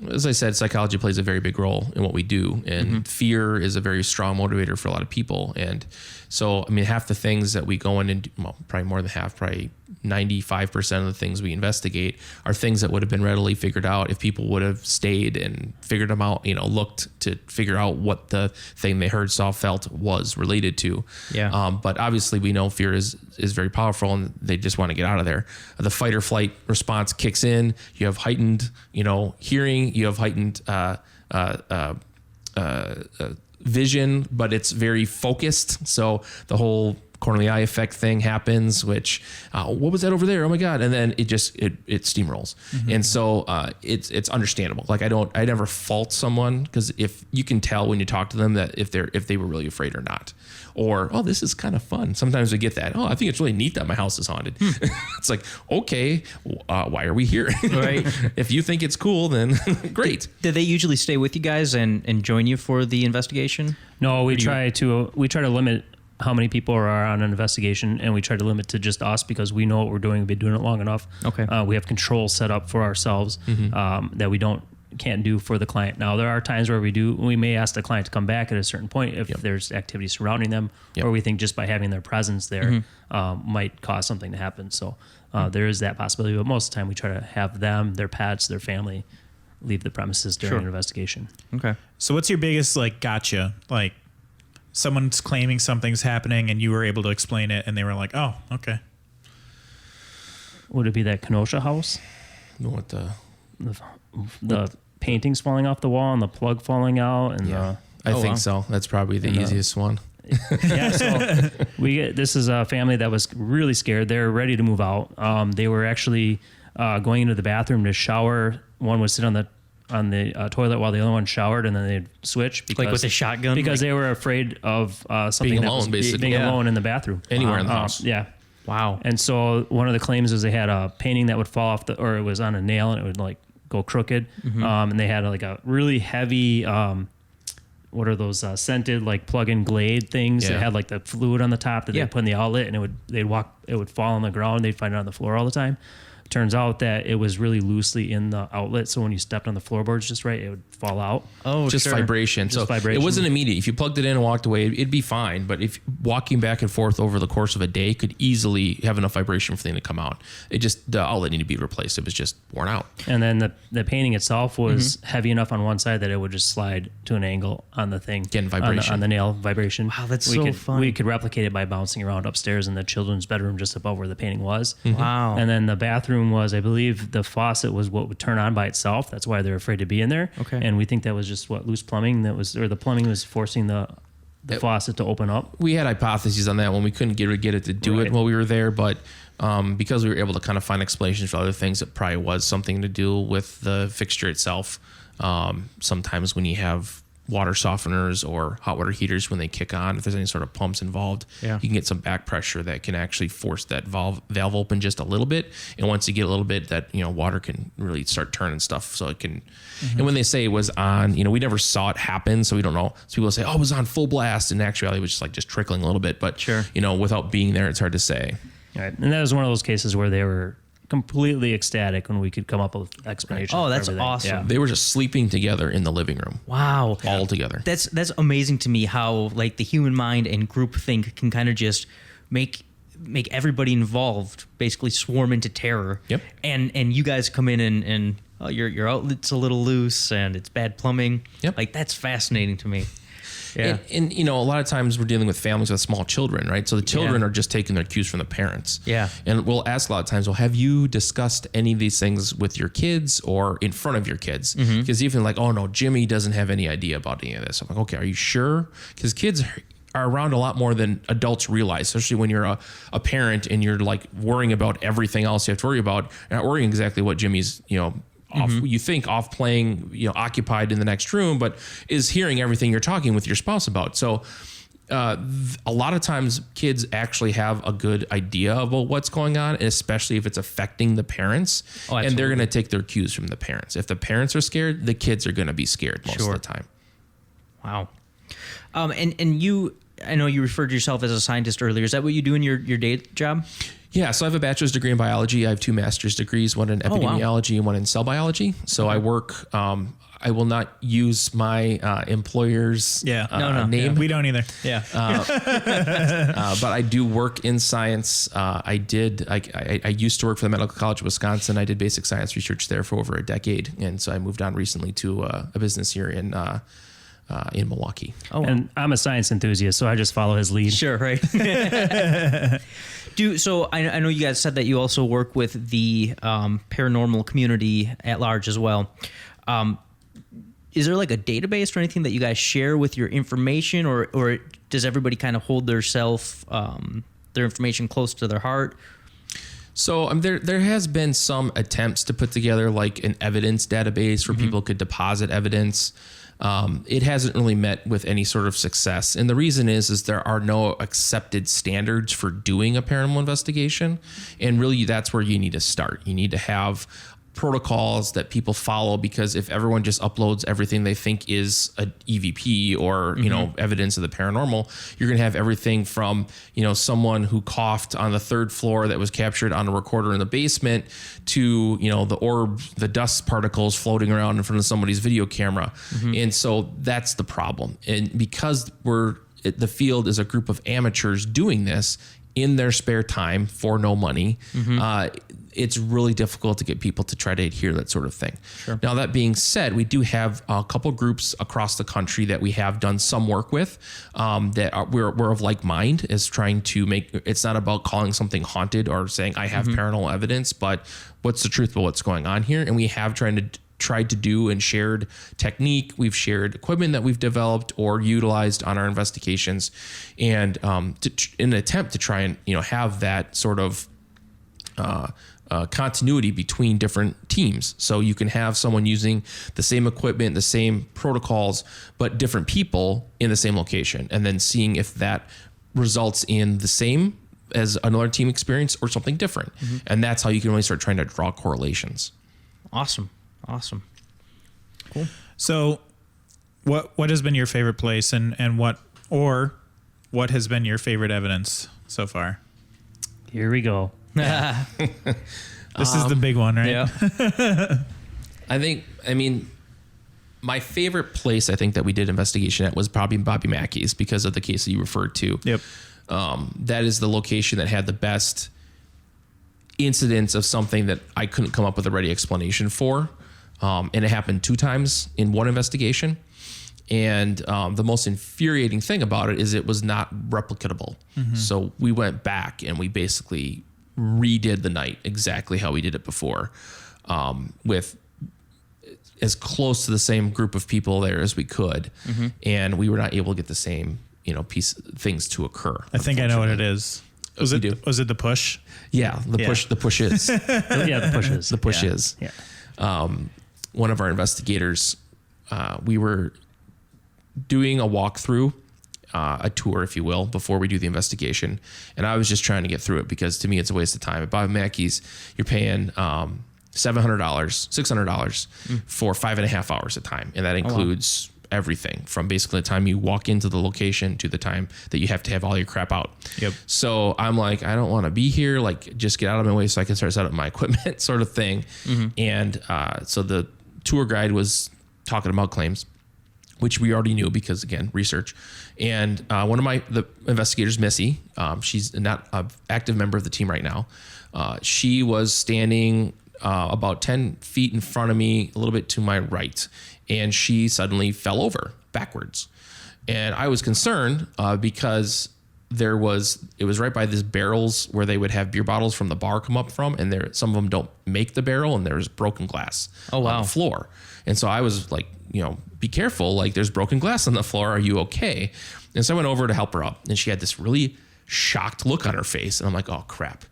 As I said, psychology plays a very big role in what we do, and fear is a very strong motivator for a lot of people. And so, I mean, half the things that we go in and do, well, probably more than half, probably 95% of the things we investigate are things that would have been readily figured out if people would have stayed and figured them out, looked to figure out what the thing they heard, saw, felt was related to. Yeah. But obviously we know fear is very powerful, and they just want to get out of there. The fight or flight response kicks in. You have heightened, hearing, you have heightened, vision, but it's very focused. So the whole corner of the eye effect thing happens, which, what was that over there? Oh my God. And then it steamrolls. And so, it's understandable. Like I never fault someone, because if you can tell when you talk to them that if they were really afraid or not, or, oh, this is kind of fun. Sometimes we get that. Oh, I think it's really neat that my house is haunted. It's like, okay, why are we here? Right. If you think it's cool, then great. Did they usually stay with you guys and join you for the investigation? No, we try to limit how many people are on an investigation, and we try to limit to just us because we know what we're doing. We've been doing it long enough. Okay. We have controls set up for ourselves that we can't do for the client. Now, there are times where we may ask the client to come back at a certain point if there's activity surrounding them, or we think just by having their presence there might cause something to happen. So there is that possibility, but most of the time we try to have them, their pets, their family leave the premises during an investigation. Okay. So what's your biggest gotcha? Like someone's claiming something's happening and you were able to explain it and they were like, oh, okay. Would it be that Kenosha house? What The paintings falling off the wall and the plug falling out and I think so. That's probably the easiest one. so this is a family that was really scared. They're ready to move out. They were actually going into the bathroom to shower. One would sit on the toilet while the other one showered, and then they'd switch because, with a shotgun, because they were afraid of something being that alone, was basically. being alone in the bathroom Anywhere in the house. Yeah. Wow. And so one of the claims is they had a painting that would fall off or it was on a nail and it would go crooked. And they had a really heavy, what are those scented plug-in Glade things that had the fluid on the top that they put in the outlet, and it would fall on the ground. They'd find it on the floor all the time. Turns out that it was really loosely in the outlet, so when you stepped on the floorboards just right, it would fall out. Oh, just sure. vibration. Just vibration. It wasn't immediate. If you plugged it in and walked away, it'd be fine. But if walking back and forth over the course of a day could easily have enough vibration for the thing to come out. The outlet needed to be replaced. It was just worn out. And then the painting itself was heavy enough on one side that it would just slide to an angle on the thing. Again, vibration. On the nail, vibration. Wow, that's we so could, fun. We could replicate it by bouncing around upstairs in the children's bedroom just above where the painting was. Wow. And then the bathroom was, I believe, the faucet was what would turn on by itself. That's why they're afraid to be in there. Okay. And we think that was just loose plumbing or the plumbing was forcing the faucet to open up. We had hypotheses on that one. We couldn't get it to do it while we were there, but because we were able to kind of find explanations for other things, it probably was something to do with the fixture itself. Sometimes when you have water softeners or hot water heaters, when they kick on, if there's any sort of pumps involved, you can get some back pressure that can actually force that valve open just a little bit. And once you get a little bit, that water can really start turning stuff. So it can. And when they say it was on, we never saw it happen, so we don't know. So people say, "Oh, it was on full blast." In actuality, it was just trickling a little bit. But without being there, it's hard to say. Right. And that was one of those cases where they were completely ecstatic when we could come up with explanations. Oh, for that's everything. awesome. Yeah. They were just sleeping together in the living room. Wow. All together. That's amazing to me how the human mind and groupthink can kind of just make everybody involved basically swarm into terror. Yep. And you guys come in and your outlet's a little loose and it's bad plumbing. Yep. That's fascinating to me. Yeah. And a lot of times we're dealing with families with small children, right? So the children are just taking their cues from the parents. Yeah. And we'll ask a lot of times, well, have you discussed any of these things with your kids or in front of your kids? Because even oh no, Jimmy doesn't have any idea about any of this. I'm like, okay, are you sure? Because kids are around a lot more than adults realize, especially when you're a parent and you're worrying about everything else you have to worry about. You're not worrying exactly what Jimmy's, off, you think off playing, occupied in the next room, but is hearing everything you're talking with your spouse about. So a lot of times kids actually have a good idea about what's going on, especially if it's affecting the parents, and they're going to take their cues from the parents. If the parents are scared, the kids are going to be scared most of the time. Wow. And you, I know you referred to yourself as a scientist earlier. Is that what you do in your day job? Yeah, so I have a bachelor's degree in biology. I have 2 master's degrees, one in epidemiology and one in cell biology. So I work, I will not use my employer's name. Yeah, we don't either. Yeah. But I do work in science. I used to work for the Medical College of Wisconsin. I did basic science research there for over a decade. And so I moved on recently to a business here in Milwaukee. Oh, and I'm a science enthusiast, so I just follow his lead. Sure, right. So I know you guys said that you also work with the paranormal community at large as well. Is there like a database or anything that you guys share with your information, or does everybody kind of hold their information close to their heart? So there has been some attempts to put together like an evidence database where people could deposit evidence. It hasn't really met with any sort of success. And the reason is there are no accepted standards for doing a paranormal investigation. And really that's where you need to start. You need to have protocols that people follow, because if everyone just uploads everything they think is a EVP or, evidence of the paranormal, you're going to have everything from, someone who coughed on the 3rd floor that was captured on a recorder in the basement to, the orb, the dust particles floating around in front of somebody's video camera. And so that's the problem. And because the field is a group of amateurs doing this in their spare time for no money, it's really difficult to get people to try to adhere to that sort of thing. Sure. Now, that being said, we do have a couple groups across the country that we have done some work with we're of like mind, is trying to make, it's not about calling something haunted or saying I have paranormal evidence, but what's the truth about what's going on here? And we have tried to do and shared technique. We've shared equipment that we've developed or utilized on our investigations, and in an attempt to try and have that sort of continuity between different teams. So you can have someone using the same equipment, the same protocols, but different people in the same location, and then seeing if that results in the same as another team experience or something different. And that's how you can really start trying to draw correlations. Awesome. Cool. So what has been your favorite place, and what has been your favorite evidence so far? Here we go. This is the big one, right? Yeah. I mean, my favorite place I think that we did investigation at was probably Bobby Mackey's, because of the case that you referred to. Yep. That is the location that had the best incidents of something that I couldn't come up with a ready explanation for. And it happened 2 times in one investigation. And the most infuriating thing about it is it was not replicatable. So we went back and we basically redid the night exactly how we did it before, with as close to the same group of people there as we could. And we were not able to get the same, things to occur. I think I know what it is. Was it the push? Yeah, the push is. The push is. The push is. Yeah. One of our investigators, we were doing a walkthrough, a tour, if you will, before we do the investigation. And I was just trying to get through it, because to me, it's a waste of time. At Bobby Mackey's, you're paying $700, $600 for 5.5 hours of time. And that includes everything from basically the time you walk into the location to the time that you have to have all your crap out. Yep. So I'm like, I don't want to be here. Like, just get out of my way so I can start setting up my equipment, sort of thing. And so the tour guide was talking about claims, which we already knew because, again, research. And one of the investigators, Missy, she's not an active member of the team right now. She was standing about 10 feet in front of me, a little bit to my right, and she suddenly fell over backwards. And I was concerned because it was right by these barrels where they would have beer bottles from the bar come up from, and some of them don't make the barrel, and there's broken glass on the floor. And so I was like, be careful, like there's broken glass on the floor. Are you okay? And so I went over to help her up, and she had this really shocked look on her face. And I'm like, oh crap.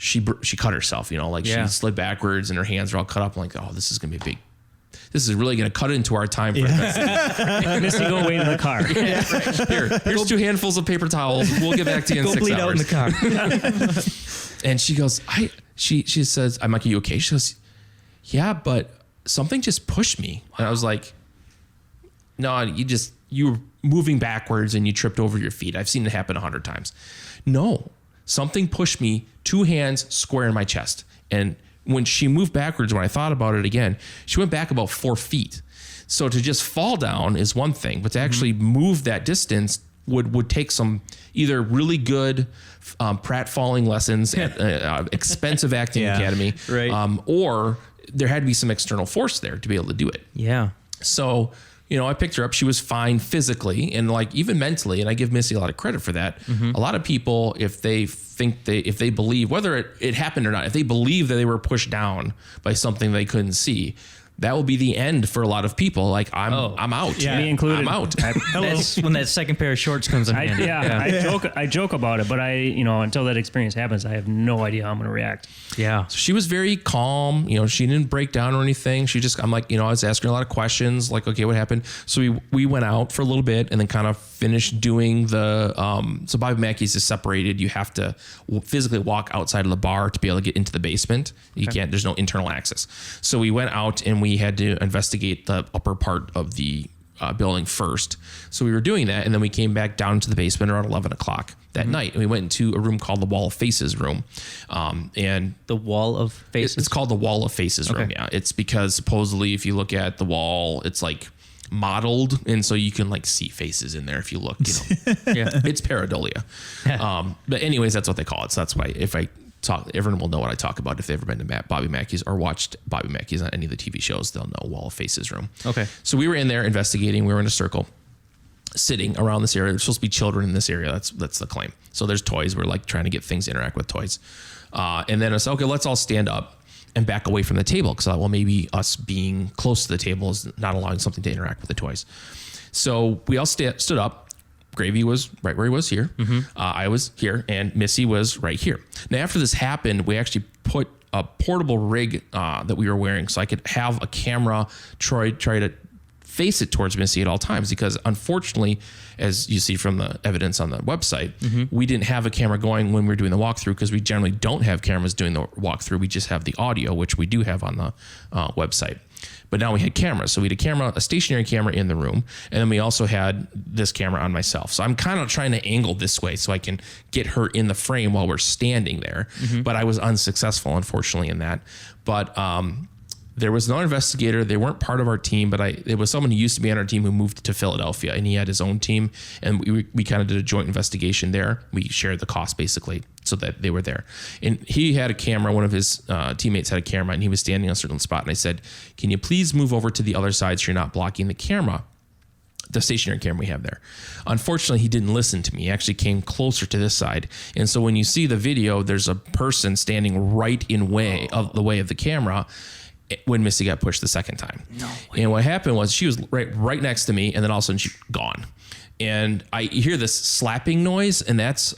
she cut herself, she slid backwards and her hands are all cut up. I'm like, oh, this is really going to cut into our time. Missy, go away to the car. Here's 2 handfuls of paper towels. We'll get back to you in 6 hours. Go bleed out in the car. And she goes, she says, I'm like, are you okay? She goes, yeah, but something just pushed me. And I was like, no, you were moving backwards and you tripped over your feet. I've seen it happen 100 times. No, something pushed me 2 hands square in my chest. And when she moved backwards, when I thought about it again, she went back about 4 feet. So to just fall down is one thing, but to actually move that distance would take some either really good pratfalling lessons at expensive acting academy, right. Or there had to be some external force there to be able to do it. Yeah. So, I picked her up. She was fine physically and like even mentally. And I give Missy a lot of credit for that. A lot of people, if they believe, whether it happened or not, if they believe that they were pushed down by something they couldn't see, that will be the end for a lot me like I'm out. Yeah, me included. I'm out. That's when that second pair of shorts comes in handy. I joke about it, but until that experience happens, I have no idea how I'm going to react. Yeah. So she was very calm. She didn't break down or anything. I'm like, I was asking her a lot of questions like, okay, what happened? So we went out for a little bit and then kind of finished doing the, so Bobby Mackey's is separated. You have to physically walk outside of the bar to be able to get into the basement. You can't, there's no internal access. So we went out and we had to investigate the upper part of the building first. So we were doing that. And then we came back down to the basement around 11 o'clock that night. And we went into a room called the Wall of Faces room. And the Wall of Faces? It's called the Wall of Faces room. Yeah. It's because supposedly if you look at the wall, it's like modeled. And so you can like see faces in there if you look, Yeah. It's pareidolia. But anyways, that's what they call it. So that's why if I talk, everyone will know what I talk about. If they've ever been to Bobby Mackey's or watched Bobby Mackey's on any of the TV shows, they'll know Wall of Faces room. Okay. So we were in there investigating. We were in a circle sitting around this area. There's supposed to be children in this area. That's the claim. So there's toys. We're like trying to get things to interact with toys. And then I said, okay, let's all stand up and back away from the table. Cause I thought, well, maybe us being close to the table is not allowing something to interact with the toys. So we all stood up. Gravy was right where he was here. I was here and Missy was right here. Now, after this happened, we actually put a portable rig that we were wearing so I could have a camera try to face it towards Missy at all times, because unfortunately, as you see from the evidence on the website, we didn't have a camera going when we were doing the walkthrough because we generally don't have cameras doing the walkthrough. We just have the audio, which we do have on the website. But now we had cameras. So we had a stationary camera in the room. And then we also had this camera on myself. So I'm kind of trying to angle this way so I can get her in the frame while we're standing there. But I was unsuccessful, unfortunately, in that. But there was another investigator. They weren't part of our team, but it was someone who used to be on our team who moved to Philadelphia, and he had his own team. And we kind of did a joint investigation there. We shared the cost basically so that they were there. And he had a camera. One of his teammates had a camera, and he was standing on a certain spot. And I said, can you please move over to the other side so you're not blocking the camera, the stationary camera we have there. Unfortunately, he didn't listen to me. He actually came closer to this side. And so when you see the video, there's a person standing right in the way of the camera when Missy got pushed the second time. No way. And what happened was she was right next to me, and then all of a sudden she's gone. And I hear this slapping noise, and that's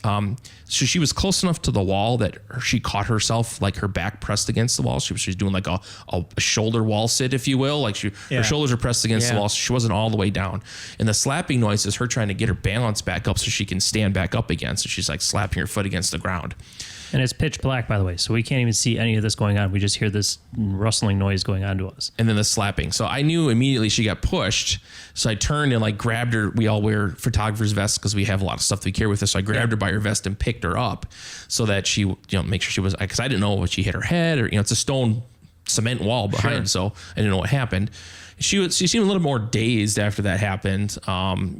so she was close enough to the wall that she caught herself, like her back pressed against the wall. She was doing like a shoulder wall sit, if you will. Like her shoulders are pressed against the wall, so she wasn't all the way down. And the slapping noise is her trying to get her balance back up so she can stand back up again. So she's like slapping her foot against the ground. And it's pitch black, by the way, so we can't even see any of this going on. We just hear this rustling noise going on to us. And then the slapping. So I knew immediately she got pushed. So I turned and like grabbed her. We all wear photographer's vests because we have a lot of stuff that we carry with us. So I grabbed her by her vest and picked her up so that she, make sure she was, because I didn't know if she hit her head or, it's a stone cement wall behind. So I didn't know what happened. She seemed a little more dazed after that happened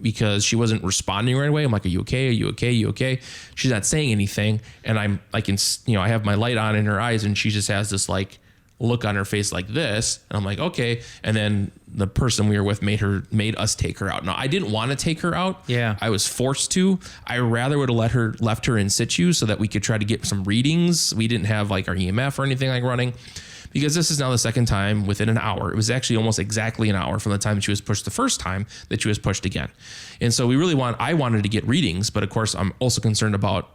because she wasn't responding right away. I'm like, are you okay? Are you okay? Are you okay? She's not saying anything. And I have my light on in her eyes, and she just has this like look on her face like this. And I'm like, okay. And then the person we were with made us take her out. Now, I didn't want to take her out. Yeah. I was forced to. I rather would have left her in situ so that we could try to get some readings. We didn't have like our EMF or anything like running. because this is now the second time within an hour. It was actually almost exactly an hour from the time that she was pushed the first time that she was pushed again. And so I wanted to get readings, but of course I'm also concerned about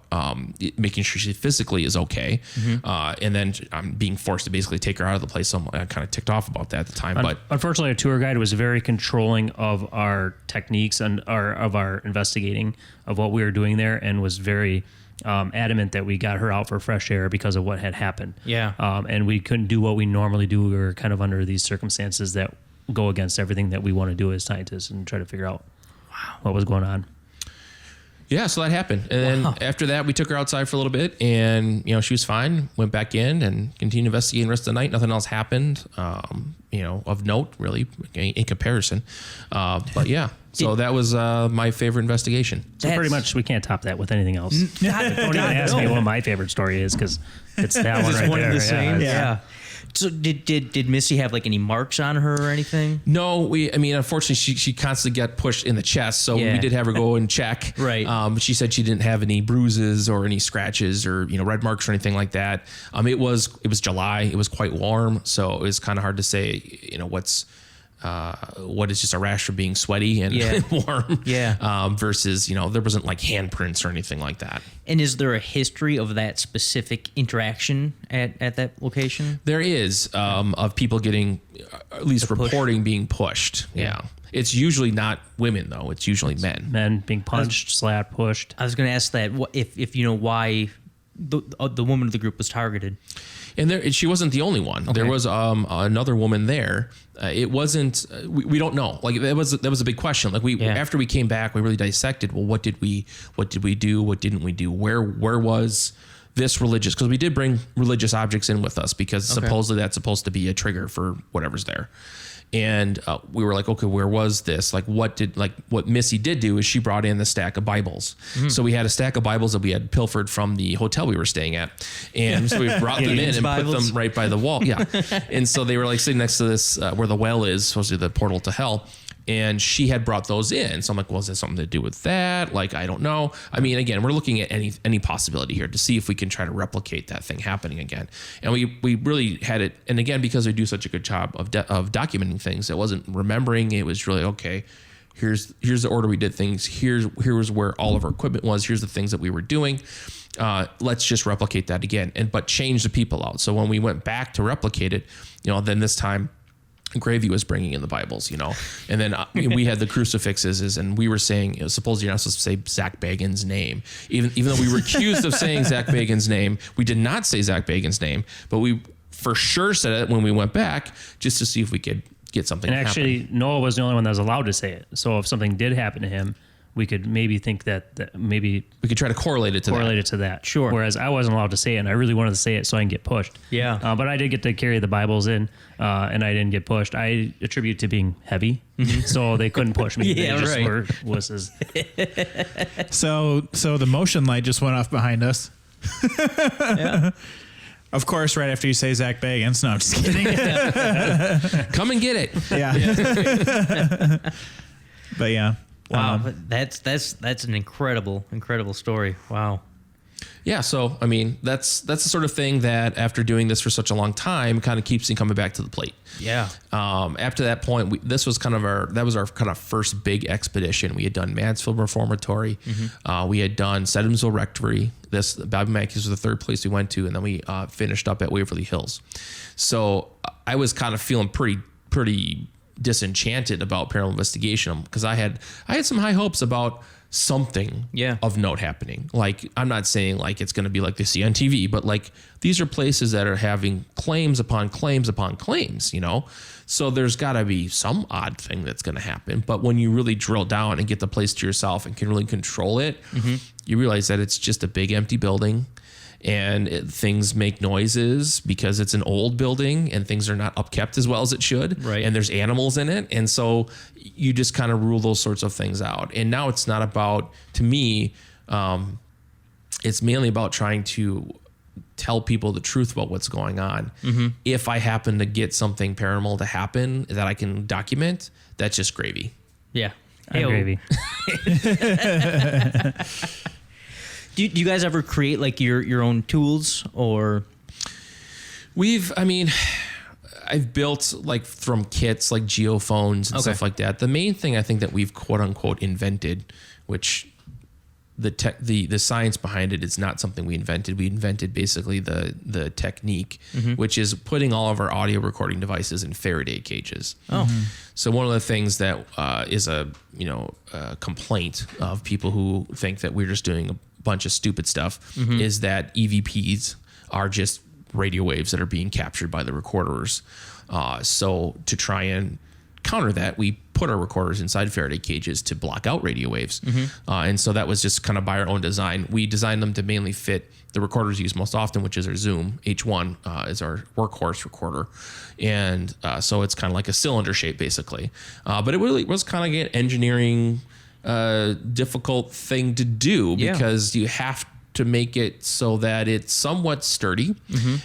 making sure she physically is okay. And then I'm being forced to basically take her out of the place. So I kind of ticked off about that at the time. But unfortunately, our tour guide was very controlling of our techniques and of our investigating of what we were doing there, and was very adamant that we got her out for fresh air because of what had happened. Yeah. And we couldn't do what we normally do. We were kind of under these circumstances that go against everything that we want to do as scientists and try to figure out what was going on. Yeah, so that happened. And then after that, we took her outside for a little bit, and, she was fine, went back in and continued investigating the rest of the night. Nothing else happened, of note, really, in comparison. But yeah, so that was my favorite investigation. So pretty much we can't top that with anything else. Don't even ask me what my favorite story is, because it's that one right one there. And the same. Yeah. So did Missy have like any marks on her or anything? No, unfortunately, she constantly got pushed in the chest, so we did have her go and check. Right. She said she didn't have any bruises or any scratches or red marks or anything like that. It was July. It was quite warm, so it was kind of hard to say what is just a rash from being sweaty and warm. Yeah. Versus there wasn't like handprints or anything like that. And is there a history of that specific interaction at that location? There is of people getting, at least reporting being pushed. Yeah. It's usually not women though. It's usually men. Men being punched, slapped, pushed. I was going to ask that if you know why the woman of the group was targeted. And she wasn't the only one. Okay. There was another woman there. It wasn't. We don't know. Like that was a big question. Like after we came back, we really dissected. Well, what did we do? What didn't we do? Where was this religious? Because we did bring religious objects in with us because supposedly that's supposed to be a trigger for whatever's there. And we were like, okay, where was this? Like, what Missy did do is she brought in the stack of Bibles. Mm-hmm. So we had a stack of Bibles that we had pilfered from the hotel we were staying at. And so we brought them in and Bibles. put them right by the wall. Yeah. And so they were like sitting next to this, where the well is, supposed to be the portal to hell. And she had brought those in. So I'm like, well, is that something to do with that? Like, I don't know. I mean, again, we're looking at any possibility here to see if we can try to replicate that thing happening again. And we really had it. And again, because we do such a good job of documenting things, it wasn't remembering. It was really, okay, here's the order we did things. Here's where all of our equipment was. Here's the things that we were doing. Let's just replicate that again. But change the people out. So when we went back to replicate it, then this time, Gravy was bringing in the Bibles, and then we had the crucifixes, and we were saying, supposedly you're not supposed to say Zach Bagans' name, even though we were accused of saying Zach Bagans' name. We did not say Zach Bagans' name, but we for sure said it when we went back just to see if we could get something. And actually, Noah was the only one that was allowed to say it. So if something did happen to him, we could maybe think that maybe we could try to correlate it to that. Sure. Whereas I wasn't allowed to say it, and I really wanted to say it so I can get pushed. Yeah. But I did get to carry the Bibles in, and I didn't get pushed. I attribute it to being heavy, so they couldn't push me. Yeah, they just right. were wusses. So the motion light just went off behind us. Yeah. Of course, right after you say Zach Bagans. No, I'm just kidding. Come and get it. Yeah. But yeah. Wow, that's an incredible story. Wow. Yeah, so I mean, that's the sort of thing that after doing this for such a long time, kind of keeps me coming back to the plate. Yeah. After that point, that was our kind of first big expedition. We had done Mansfield Reformatory. Mm-hmm. We had done Sedumsville Rectory. Bobby Mackey's was the third place we went to, and then we finished up at Waverly Hills. So I was kind of feeling pretty disenchanted about paranormal investigation because I had some high hopes about something of note happening. Like, I'm not saying like it's going to be like they see on TV, but like these are places that are having claims upon claims upon claims, so there's got to be some odd thing that's going to happen. But when you really drill down and get the place to yourself and can really control it, you realize that it's just a big empty building. And things make noises because it's an old building and things are not upkept as well as it should. Right. And there's animals in it. And so you just kind of rule those sorts of things out. And now it's not about, to me, it's mainly about trying to tell people the truth about what's going on. Mm-hmm. If I happen to get something paranormal to happen that I can document, that's just gravy. Yeah. I'm gravy. Do you guys ever create like your own tools or? I've built like from kits like geophones and stuff like that. The main thing I think that we've quote unquote invented, which the science behind it is not something we invented. We invented basically the technique, which is putting all of our audio recording devices in Faraday cages. So one of the things that is a complaint of people who think that we're just doing a bunch of stupid stuff is that EVPs are just radio waves that are being captured by the recorders. So to try and counter that, we put our recorders inside Faraday cages to block out radio waves. And so that was just kind of by our own design. We designed them to mainly fit the recorders used most often, which is our Zoom H1 is our workhorse recorder. And so it's kind of like a cylinder shape basically. But it really was kind of an engineering difficult thing to do because you have to make it so that it's somewhat sturdy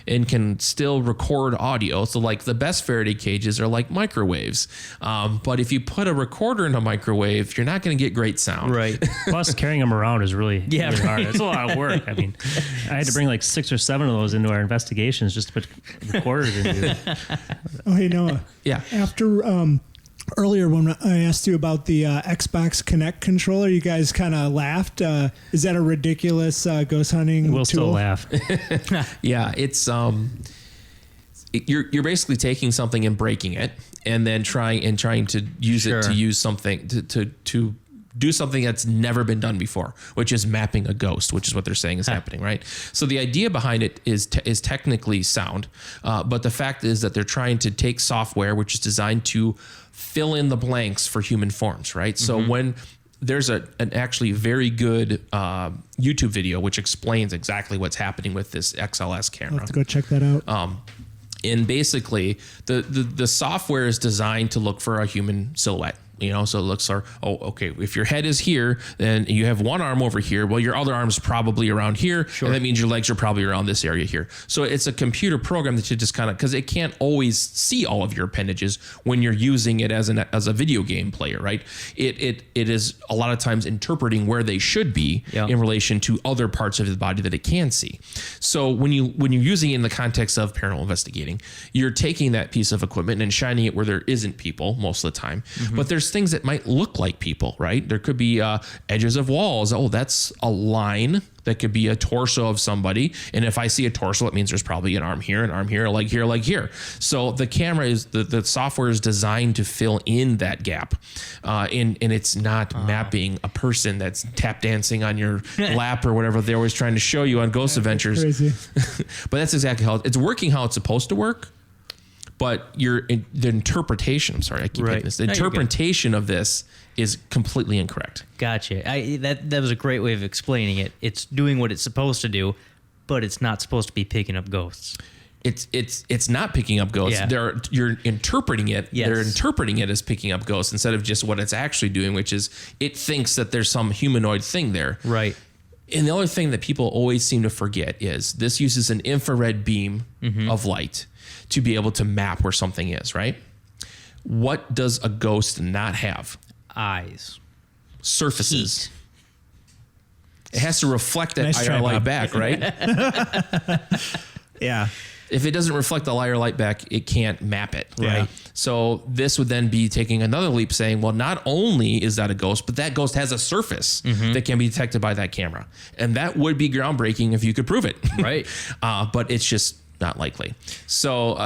and can still record audio. So like the best Faraday cages are like microwaves. But if you put a recorder in a microwave, you're not going to get great sound. Right. Plus carrying them around is really hard. It's a lot of work. I mean, I had to bring like 6 or 7 of those into our investigations just to put recorders into. Oh, hey, Noah. Yeah. After earlier when I asked you about the Xbox Kinect controller, you guys kind of laughed. Is that a ridiculous ghost hunting We'll tool? still laugh. Yeah, it's you're basically taking something and breaking it, and then trying to use it to use something to do something that's never been done before, which is mapping a ghost, which is what they're saying is happening, right? So the idea behind it is technically sound, but the fact is that they're trying to take software which is designed to fill in the blanks for human forms, right? So when there's an actually very good YouTube video which explains exactly what's happening with this XLS camera. I'll have to go check that out. And basically, the software is designed to look for a human silhouette. So it looks like, if your head is here, then you have one arm over here. Well, your other arm's probably around here. Sure. And that means your legs are probably around this area here. So it's a computer program that you just kind of, because it can't always see all of your appendages when you're using it as a video game player, right? It is a lot of times interpreting where they should be in relation to other parts of the body that it can see. So when you're using it in the context of paranormal investigating, you're taking that piece of equipment and shining it where there isn't people most of the time. But there's things that might look like people, right? There could be edges of walls. Oh, that's a line. That could be a torso of somebody. And if I see a torso, it means there's probably an arm here, a leg here, a leg here. So the camera is, the software is designed to fill in that gap. And it's not mapping a person that's tap dancing on your lap or whatever they're always trying to show you on Ghost Adventures. Crazy. But that's exactly how it's working how it's supposed to work. But the interpretation, I'm sorry, I keep hitting this. The interpretation of this is completely incorrect. Gotcha. That was a great way of explaining it. It's doing what it's supposed to do, but it's not supposed to be picking up ghosts. It's not picking up ghosts. Yeah. You're interpreting it. Yes. They're interpreting it as picking up ghosts instead of just what it's actually doing, which is it thinks that there's some humanoid thing there. Right. And the other thing that people always seem to forget is this uses an infrared beam of light to be able to map where something is, right? What does a ghost not have? Eyes. Surfaces. Heat. It has to reflect that Nice try, IR light Bob. back, right? Yeah. If it doesn't reflect the IR light back, it can't map it, right? Yeah. So this would then be taking another leap saying, well, not only is that a ghost, but that ghost has a surface that can be detected by that camera. And that would be groundbreaking if you could prove it. Right. But it's just not likely. So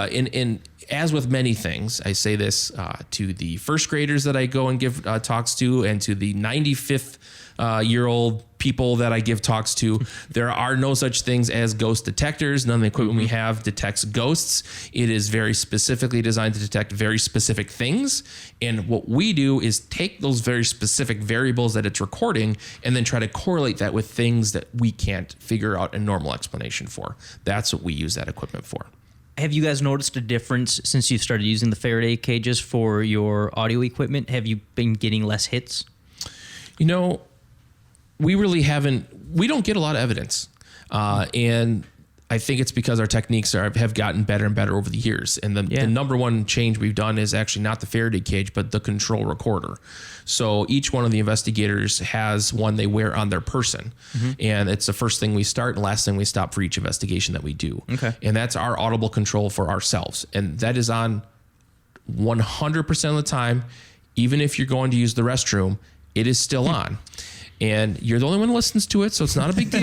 as with many things, I say this to the first graders that I go and give talks to, and to the 95th year old people that I give talks to. There are no such things as ghost detectors. None of the equipment we have detects ghosts. It is very specifically designed to detect very specific things. And what we do is take those very specific variables that it's recording and then try to correlate that with things that we can't figure out a normal explanation for. That's what we use that equipment for. Have you guys noticed a difference since you've started using the Faraday cages for your audio equipment? Have you been getting less hits? We really haven't. We don't get a lot of evidence. And I think it's because our techniques have gotten better and better over the years. And the number one change we've done is actually not the Faraday cage, but the control recorder. So each one of the investigators has one they wear on their person. And it's the first thing we start and last thing we stop for each investigation that we do. Okay. And that's our audible control for ourselves. And that is on 100% of the time. Even if you're going to use the restroom, it is still on. And you're the only one who listens to it, so it's not a big deal.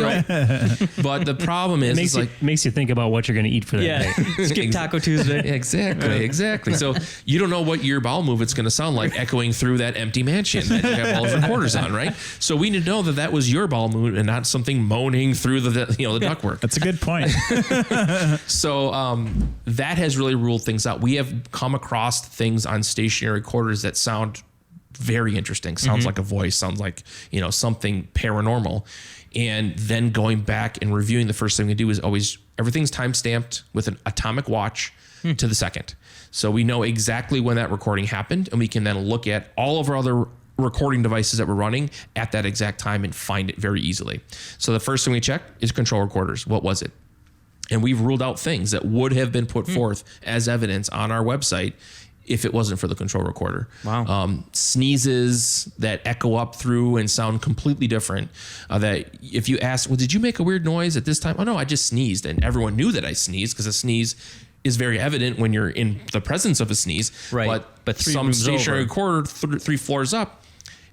But the problem is, makes you think about what you're going to eat for that day. Skip Taco Tuesday. Exactly. So you don't know what your bowel movement's going to sound like echoing through that empty mansion that you have all those recorders on, right? So we need to know that was your bowel movement and not something moaning through the ductwork. That's a good point. So that has really ruled things out. We have come across things on stationary recorders that sound very interesting. Sounds like a voice, sounds like, something paranormal. And then going back and reviewing, the first thing we do is always, everything's time stamped with an atomic watch to the second. So we know exactly when that recording happened, and we can then look at all of our other recording devices that we're running at that exact time and find it very easily. So the first thing we check is control recorders. What was it? And we've ruled out things that would have been put forth as evidence on our website if it wasn't for the control recorder. Wow. Sneezes that echo up through and sound completely different. That if you ask, well, did you make a weird noise at this time? Oh no, I just sneezed. And everyone knew that I sneezed because a sneeze is very evident when you're in the presence of a sneeze. Right. But three some rooms stationary over. recorder, 3 floors up,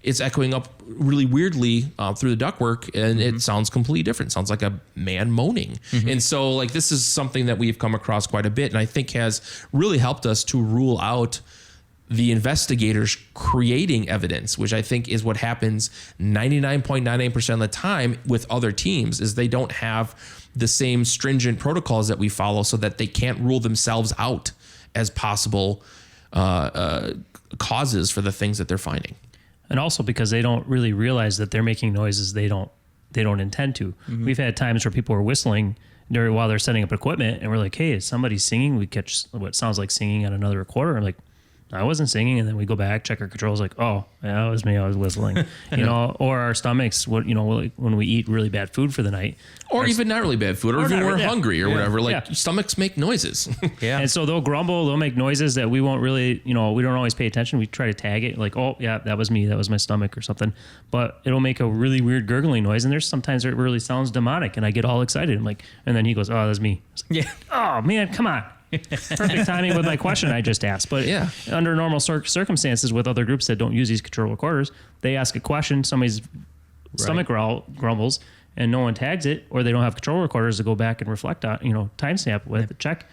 it's echoing up really weirdly through the ductwork, and it sounds completely different. It sounds like a man moaning. And so this is something that we've come across quite a bit, and I think has really helped us to rule out the investigators creating evidence, which I think is what happens 99.98% of the time with other teams, is they don't have the same stringent protocols that we follow, so that they can't rule themselves out as possible causes for the things that they're finding. And also because they don't really realize that they're making noises they don't intend to. We've had times where people are whistling while they're setting up equipment, and we're like, hey, is somebody singing? We catch what sounds like singing on another recorder. I'm like, I wasn't singing. And then we go back, check our controls, like, oh, yeah, it was me. I was whistling, or our stomachs, when we eat really bad food for the night. Or even not really bad food, or even we're hungry or whatever. Yeah. Stomachs make noises. Yeah. And so they'll grumble, they'll make noises that we won't really, we don't always pay attention. We try to tag it like, oh yeah, that was me. That was my stomach or something. But it'll make a really weird gurgling noise. And there's sometimes it really sounds demonic, and I get all excited. I'm like, and then he goes, oh, that's me. Like, oh man, come on. Perfect timing with my question I just asked. But under normal circumstances with other groups that don't use these control recorders, they ask a question, somebody's stomach grumbles, and no one tags it, or they don't have control recorders to go back and reflect on, timestamp with, check,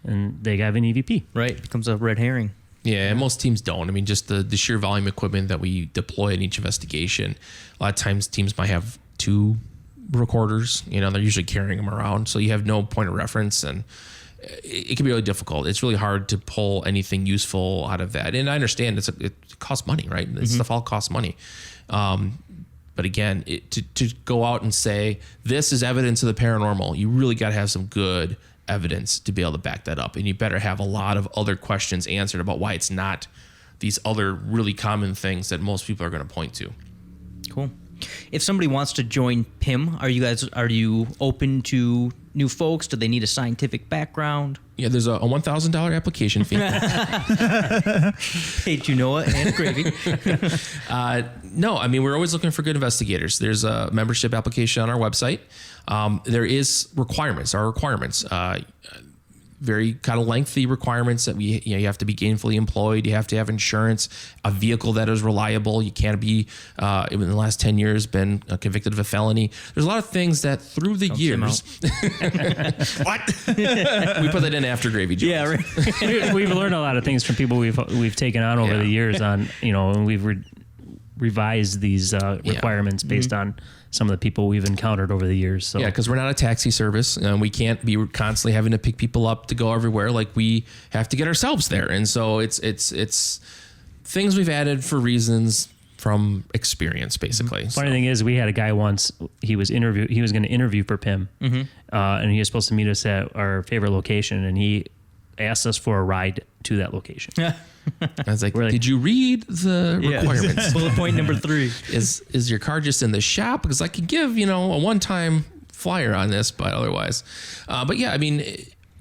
and they have an EVP. Right. It becomes a red herring. Yeah, and most teams don't. I mean, just the sheer volume equipment that we deploy in each investigation, a lot of times teams might have 2 recorders. They're usually carrying them around, so you have no point of reference, and it can be really difficult. It's really hard to pull anything useful out of that. And I understand it costs money, right? This stuff all costs money. But again, to go out and say, this is evidence of the paranormal, you really got to have some good evidence to be able to back that up. And you better have a lot of other questions answered about why it's not these other really common things that most people are going to point to. Cool. If somebody wants to join PIM, are you open to new folks? Do they need a scientific background? Yeah, there's a $1,000 application fee. Paid to Noah and Gravy. No, I mean, we're always looking for good investigators. There's a membership application on our website. There is requirements, very kind of lengthy requirements that you have to be gainfully employed. You have to have insurance, a vehicle that is reliable. You can't be, in the last 10 years, been convicted of a felony. There's a lot of things that through the years. What? We put that in after Gravy Jones. Yeah, right. We've learned a lot of things from people we've taken on over the years on, and we've revised these requirements based on some of the people we've encountered over the years. So. Yeah, because we're not a taxi service, and we can't be constantly having to pick people up to go everywhere. Like, we have to get ourselves there, and so it's things we've added for reasons from experience, basically. Funny thing is, we had a guy once. He was going to interview for PIM, and he was supposed to meet us at our favorite location, and he asked us for a ride to that location. I was like, did you read the requirements? Bullet point number 3. Is your car just in the shop? Because I could give, a one-time flyer on this, but otherwise, but yeah, I mean,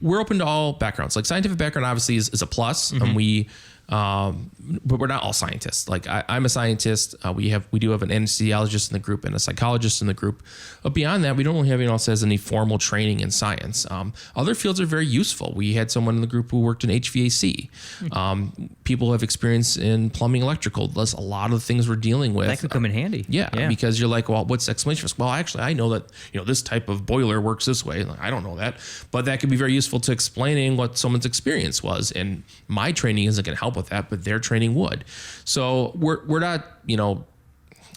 we're open to all backgrounds. Like scientific background obviously is a plus, and but we're not all scientists. Like I'm a scientist. We do have an anesthesiologist in the group and a psychologist in the group. But beyond that, we don't really have anyone else that has any formal training in science. Other fields are very useful. We had someone in the group who worked in HVAC. People have experience in plumbing, electrical. That's a lot of the things we're dealing with. That could come in handy. Yeah, because you're like, well, what's the explanation for this? Well, actually, I know that this type of boiler works this way. Like, I don't know that, but that could be very useful to explaining what someone's experience was. And my training isn't going to help with that, but their training would. So we're not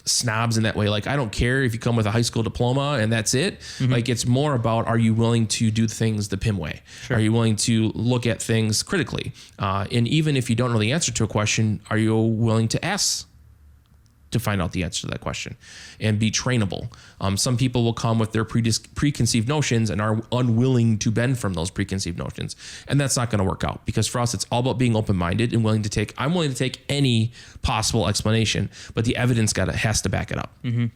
snobs in that way. Like I don't care if you come with a high school diploma and that's it. Like it's more about, are you willing to do things the PIM way? Sure. Are you willing to look at things critically? And even if you don't know the answer to a question, are you willing to ask to find out the answer to that question and be trainable? Some people will come with their preconceived notions and are unwilling to bend from those preconceived notions. And that's not going to work out, because for us, it's all about being open-minded and I'm willing to take any possible explanation, but the evidence has to back it up. Mm-hmm.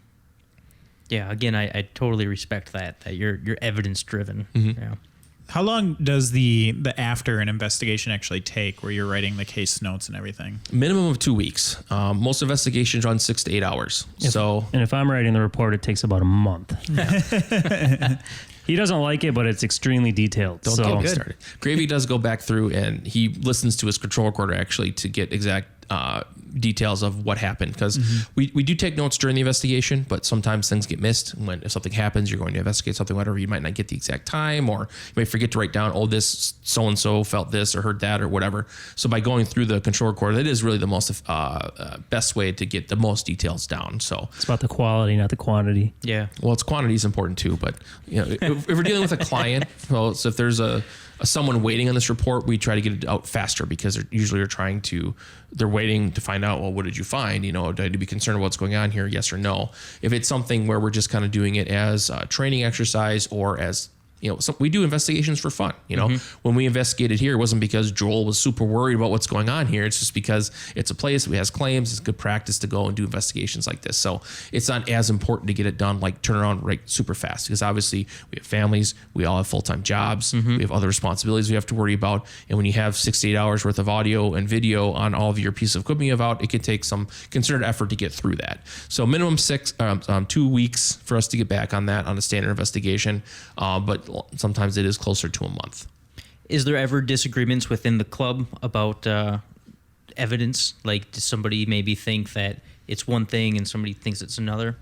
Yeah. Again, I totally respect that you're evidence driven. Yeah. How long does the after an investigation actually take, where you're writing the case notes and everything? Minimum of 2 weeks. Most investigations run 6 to 8 hours. And if I'm writing the report, it takes about a month. He doesn't like it, but it's extremely detailed. Don't get me started. Gravy does go back through and he listens to his control recorder actually to get exact details of what happened, because we do take notes during the investigation, but sometimes things get missed. If something happens, you're going to investigate something, whatever, you might not get the exact time, or you may forget to write down, oh, this so-and-so felt this or heard that or whatever. So by going through the control recorder, that is really the most best way to get the most details down. So it's about the quality, not the quantity. Yeah. Well, it's quantity is important too, but if we're dealing with a client, so if there's someone waiting on this report, we try to get it out faster, because they're waiting to find out, well, what did you find? Do I need to be concerned about what's going on here? Yes or no? If it's something where we're just kind of doing it as a training exercise, or as we do investigations for fun. When we investigated here, it wasn't because Joel was super worried about what's going on here. It's just because it's a place that has claims. It's good practice to go and do investigations like this. So it's not as important to get it done, like turn around right super fast, because obviously we have families, we all have full-time jobs, we have other responsibilities we have to worry about. And when you have 6 to 8 hours worth of audio and video on all of your piece of equipment you have out, it can take some concerted effort to get through that. So minimum 2 weeks for us to get back on that on a standard investigation. But sometimes it is closer to a month. Is there ever disagreements within the club about evidence? Like, does somebody maybe think that it's one thing and somebody thinks it's another?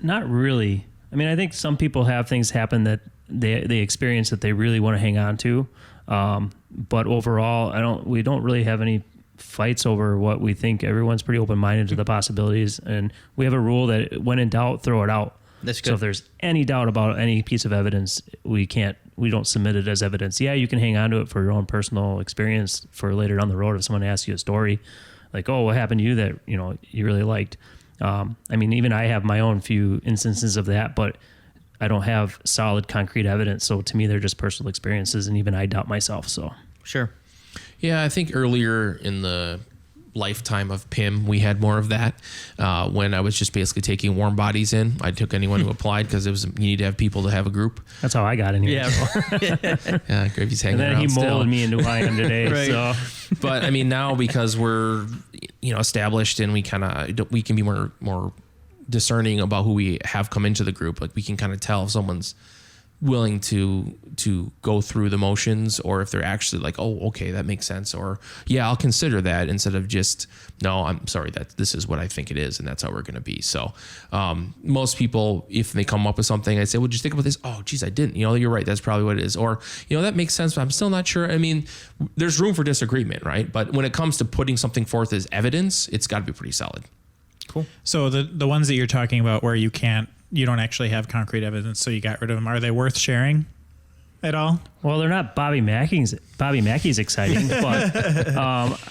Not really. I mean, I think some people have things happen that they experience that they really want to hang on to. But overall, we don't really have any fights over what we think. Everyone's pretty open-minded to the possibilities. And we have a rule that when in doubt, throw it out. That's good. So if there's any doubt about any piece of evidence, we don't submit it as evidence. Yeah, you can hang on to it for your own personal experience for later down the road. If someone asks you a story like, oh, what happened to you that, you really liked? I mean, even I have my own few instances of that, but I don't have solid concrete evidence. So to me, they're just personal experiences. And even I doubt myself. So sure. Yeah. I think earlier in the lifetime of PIM, we had more of that. When I was just basically taking warm bodies in, I took anyone who applied, because you need to have people to have a group. That's how I got in here. Yeah, Gravy's hanging around. And then he still. molded me into who I am today. Right. So, but I mean, now because we're established and we can be more discerning about who we have come into the group. Like we can kind of tell if someone's willing to go through the motions, or if they're actually like, oh, okay, that makes sense, or yeah, I'll consider that, instead of just, no, I'm sorry, that this is what I think it is, and that's how we're going to be. So most people, if they come up with something, I say, well, just think about this. Oh, geez, I didn't. You're right. That's probably what it is. Or that makes sense, but I'm still not sure. I mean, there's room for disagreement, right? But when it comes to putting something forth as evidence, it's got to be pretty solid. Cool. So the ones that you're talking about where you don't actually have concrete evidence, so you got rid of them, are they worth sharing at all? Well, they're not Bobby Mackey's exciting, but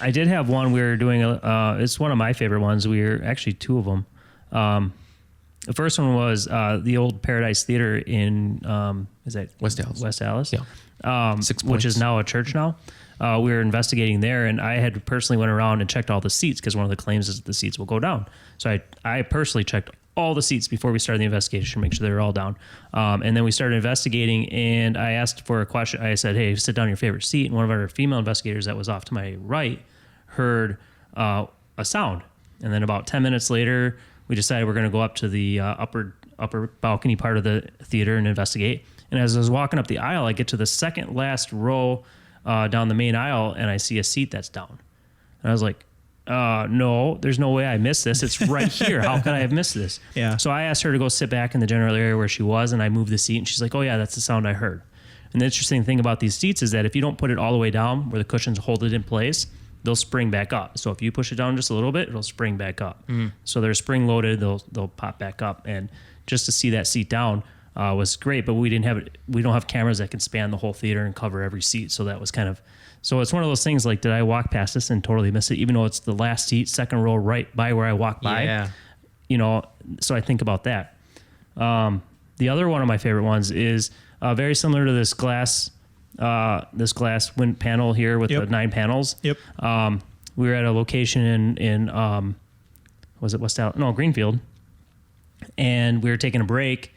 I did have one. We were doing it's one of my favorite ones. We were actually two of them. The first one was the old Paradise Theater in is that West Allis? West Allis, yeah. 6 points. Which is now a church now. We were investigating there, and I had personally went around and checked all the seats, because one of the claims is that the seats will go down. So I personally checked all the seats before we started the investigation, make sure they were all down. And then we started investigating, and I asked for a question. I said, hey, sit down in your favorite seat. And one of our female investigators that was off to my right heard a sound. And then about 10 minutes later, we decided we're going to go up to the upper balcony part of the theater and investigate. And as I was walking up the aisle, I get to the second last row down the main aisle, and I see a seat that's down. And I was like, no, there's no way I missed this. It's right here. How could I have missed this? Yeah. So I asked her to go sit back in the general area where she was, and I moved the seat, and she's like, oh yeah, that's the sound I heard. And the interesting thing about these seats is that if you don't put it all the way down where the cushions hold it in place, they'll spring back up. So if you push it down just a little bit, it'll spring back up. So they're spring loaded, they'll pop back up. And just to see that seat down was great, but we don't have cameras that can span the whole theater and cover every seat. So that was so it's one of those things like, did I walk past this and totally miss it? Even though it's the last seat, second row, right by where I walked by, so I think about that. The other one of my favorite ones is very similar to this glass wind panel here with the 9 panels. Yep. We were at a location in was it West Allen? No, Greenfield. And we were taking a break,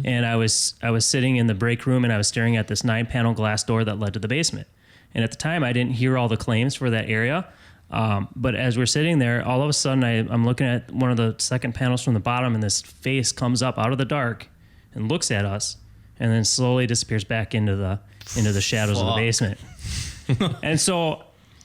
and I was sitting in the break room, and I was staring at this 9-panel glass door that led to the basement. And at the time, I didn't hear all the claims for that area. But as we're sitting there, all of a sudden, I'm looking at one of the second panels from the bottom, and this face comes up out of the dark and looks at us, and then slowly disappears back into the shadows of the basement. And so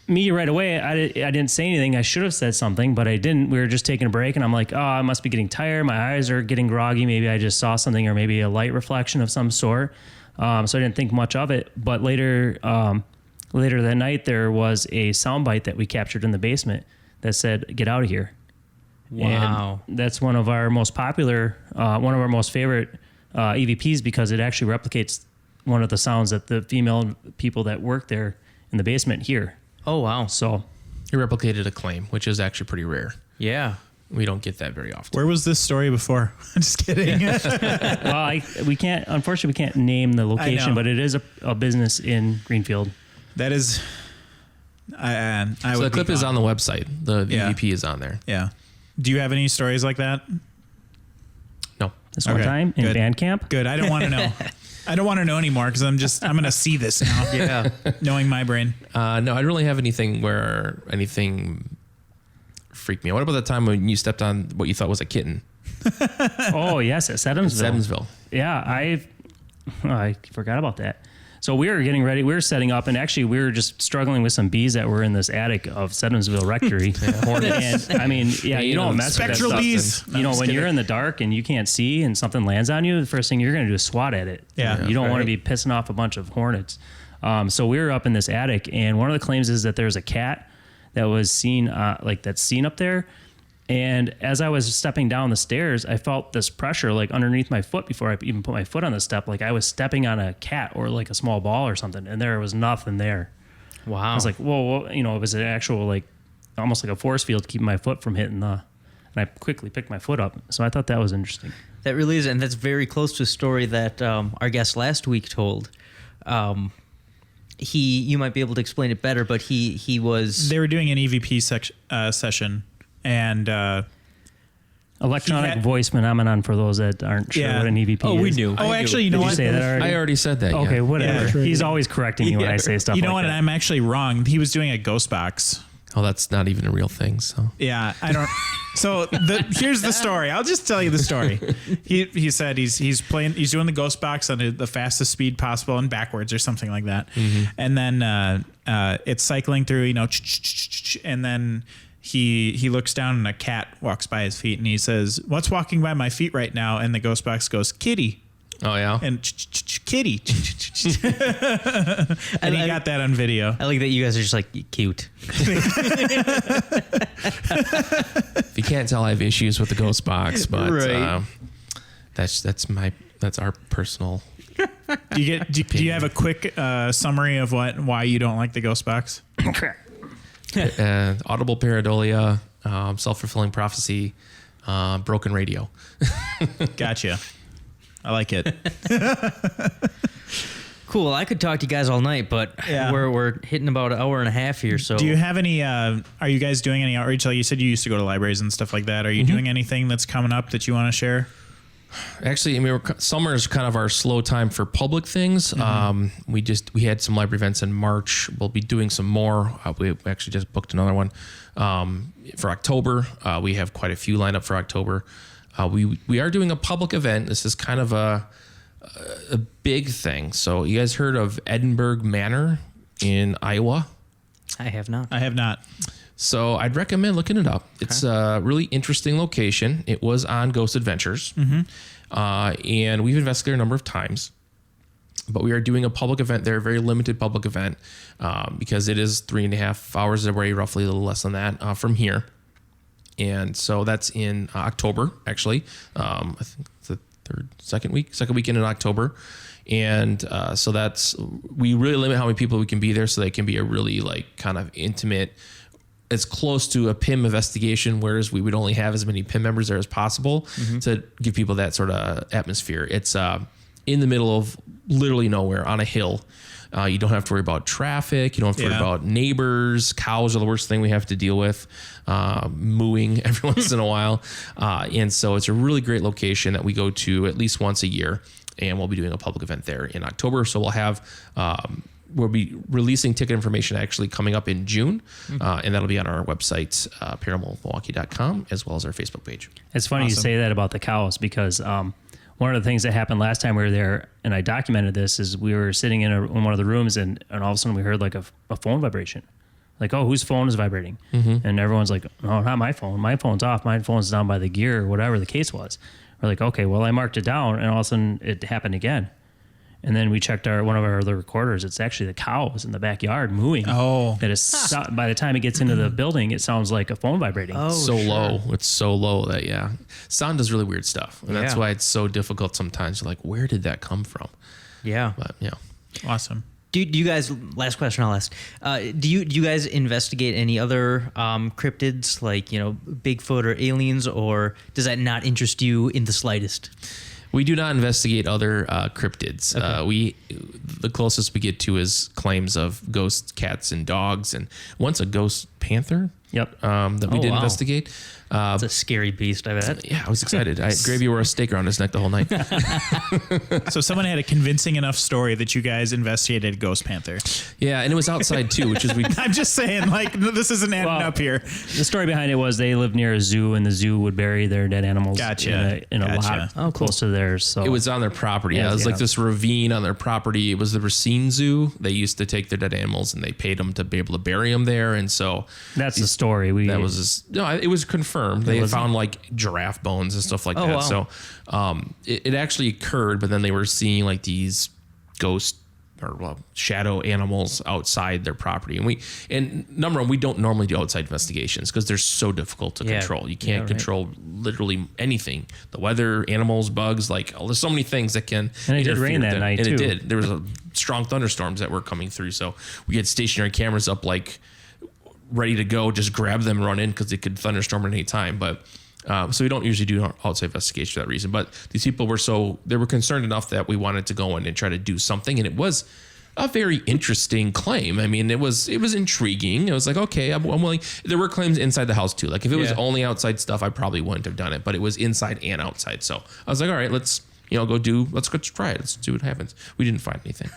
me right away, I didn't say anything. I should have said something, but I didn't. We were just taking a break, and I'm like, oh, I must be getting tired. My eyes are getting groggy. Maybe I just saw something, or maybe a light reflection of some sort. So I didn't think much of it. But later that night, there was a soundbite that we captured in the basement that said, "Get out of here." Wow. And that's one of our most popular, one of our most favorite EVPs, because it actually replicates one of the sounds that the female people that work there in the basement hear. Oh, wow. So He replicated a claim, which is actually pretty rare. Yeah. We don't get that very often. Where was this story before? I'm just kidding. well, we can't name the location, but it is a business in Greenfield. That is, I So would the clip be is gone. on the website. The EVP is on there. Yeah. Do you have any stories like that? No. This one Okay, time in good. band camp. Good. I don't want to know. I don't want to know anymore because I'm going to see this now. Yeah. Knowing my brain. No, I don't really have anything where anything freaked me out. What about the time when you stepped on what you thought was a kitten? Oh yes, at Sedumsville. Yeah, I forgot about that. So we were getting ready. We were setting up, and actually we were just struggling with some bees that were in this attic of Sedumsville Rectory. And I mean, yeah, you don't mess with that Spectral stuff. bees. You know, when you're in the dark and you can't see and something lands on you, the first thing you're going to do is swat at it. Yeah. You don't want to be pissing off a bunch of hornets. So we were up in this attic, and one of the claims is that there's a cat that was seen, that's seen up there. And as I was stepping down the stairs, I felt this pressure like underneath my foot before I even put my foot on the step. Like I was stepping on a cat or like a small ball or something, and there was nothing there. Wow. I was like, whoa, it was an actual, like, almost like a force field keeping my foot from hitting and I quickly picked my foot up. So I thought that was interesting. That really is, and that's very close to a story that our guest last week told. You might be able to explain it better, but he was... They were doing an EVP session, and Electronic voice phenomenon for those that aren't sure what an EVP is. Oh, we knew. Oh, actually, you know Did what? you say that already? I already said that. Okay, yeah. whatever. Yeah. He's always correcting me when I say stuff You know like what? that. I'm actually wrong. He was doing a ghost box. Oh, that's not even a real thing. So Yeah, I don't. So here's the story. I'll just tell you the story. He said he's doing the ghost box on the fastest speed possible and backwards or something like that, and then it's cycling through, and then he looks down and a cat walks by his feet and he says, "What's walking by my feet right now?" And the ghost box goes, "Kitty." Oh yeah. And kitty. And he got that on video. I like that you guys are just like cute. If you can't tell, I have issues with the ghost box, but Right. that's our personal. Do you have a quick summary of why you don't like the ghost box? Audible pareidolia, self-fulfilling prophecy, broken radio. Gotcha. I like it. Cool. I could talk to you guys all night, but Yeah. we're hitting about an hour and a half here. So Do you have any? Are you guys doing any outreach? Like you said, you used to go to libraries and stuff like that. Are you doing anything that's coming up that you want to share? Actually, I mean, summer is kind of our slow time for public things. We had some library events in March. We'll be doing some more. We actually just booked another one for October. We have quite a few lined up for October. We are doing a public event. This is kind of a big thing. So you guys heard of Edinburgh Manor in Iowa? I have not. I have not. So I'd recommend looking it up. It's a really interesting location. It was on Ghost Adventures. And we've investigated a number of times. But we are doing a public event there, a very limited public event, because it is 3.5 hours away, roughly a little less than that from here. And so that's in October, actually. I think it's the second weekend in October. And so we really limit how many people we can be there so they can be a really like kind of intimate, as close to a PIM investigation, whereas we would only have as many PIM members there as possible to give people that sort of atmosphere. It's in the middle of literally nowhere on a hill. You don't have to worry about traffic. You don't have to worry about neighbors. Cows are the worst thing we have to deal with, mooing every once in a while. And so it's a really great location that we go to at least once a year. And we'll be doing a public event there in October. So we'll have... we'll be releasing ticket information actually coming up in June, and that'll be on our website, paranormalmilwaukee.com, as well as our Facebook page. It's funny you say that about the cows because one of the things that happened last time we were there, and I documented this, is we were sitting in one of the rooms, and all of a sudden we heard like a phone vibration. Like, oh, whose phone is vibrating? And everyone's like, no, not my phone. My phone's off. My phone's down by the gear or whatever the case was. We're like, okay, well, I marked it down, and all of a sudden it happened again. And then we checked one of our other recorders. It's actually the cows in the backyard mooing. Oh. That is by the time it gets into the building, it sounds like a phone vibrating. Oh, Low. It's so low that, sound does really weird stuff. And that's Yeah. why it's so difficult sometimes. You're like, where did that come from? Yeah. But, Awesome. Do you guys? Last question I'll ask. Do you guys investigate any other cryptids like Bigfoot or aliens, or does that not interest you in the slightest? We do not investigate other cryptids. Okay. The closest we get to is claims of ghost cats and dogs, and once a ghost panther. Yep. That we did wow. investigate. It's a scary beast, I bet. Yeah, I was excited. Gravy wore a stake around his neck the whole night. So someone had a convincing enough story that you guys investigated Ghost Panther. Yeah, and it was outside too, which is I'm just saying, like, this isn't adding up here. The story behind it was they lived near a zoo, and the zoo would bury their dead animals in a lot close to theirs. So it was on their property. Yeah, It was yeah. like this ravine on their property. It was the Racine Zoo. They used to take their dead animals and they paid them to be able to bury them there. And so that's the story. It was confirmed. They had found like giraffe bones and stuff like that. Wow. So it actually occurred, but then they were seeing like these ghost or shadow animals outside their property. And number one, we don't normally do outside investigations because they're so difficult to control. You can't control literally anything. The weather, animals, bugs, there's so many things that can And it did interfere rain that with night, and too. it did. There was strong thunderstorms that were coming through. So we had stationary cameras up ready to go, just grab them and run in because it could thunderstorm at any time. But so we don't usually do outside investigation for that reason. But these people were concerned enough that we wanted to go in and try to do something. And it was a very interesting claim. I mean, it was intriguing. It was like, okay, I'm willing. There were claims inside the house too. Like if it was only outside stuff, I probably wouldn't have done it. But it was inside and outside. So I was like, all right, let's go try it. Let's see what happens. We didn't find anything.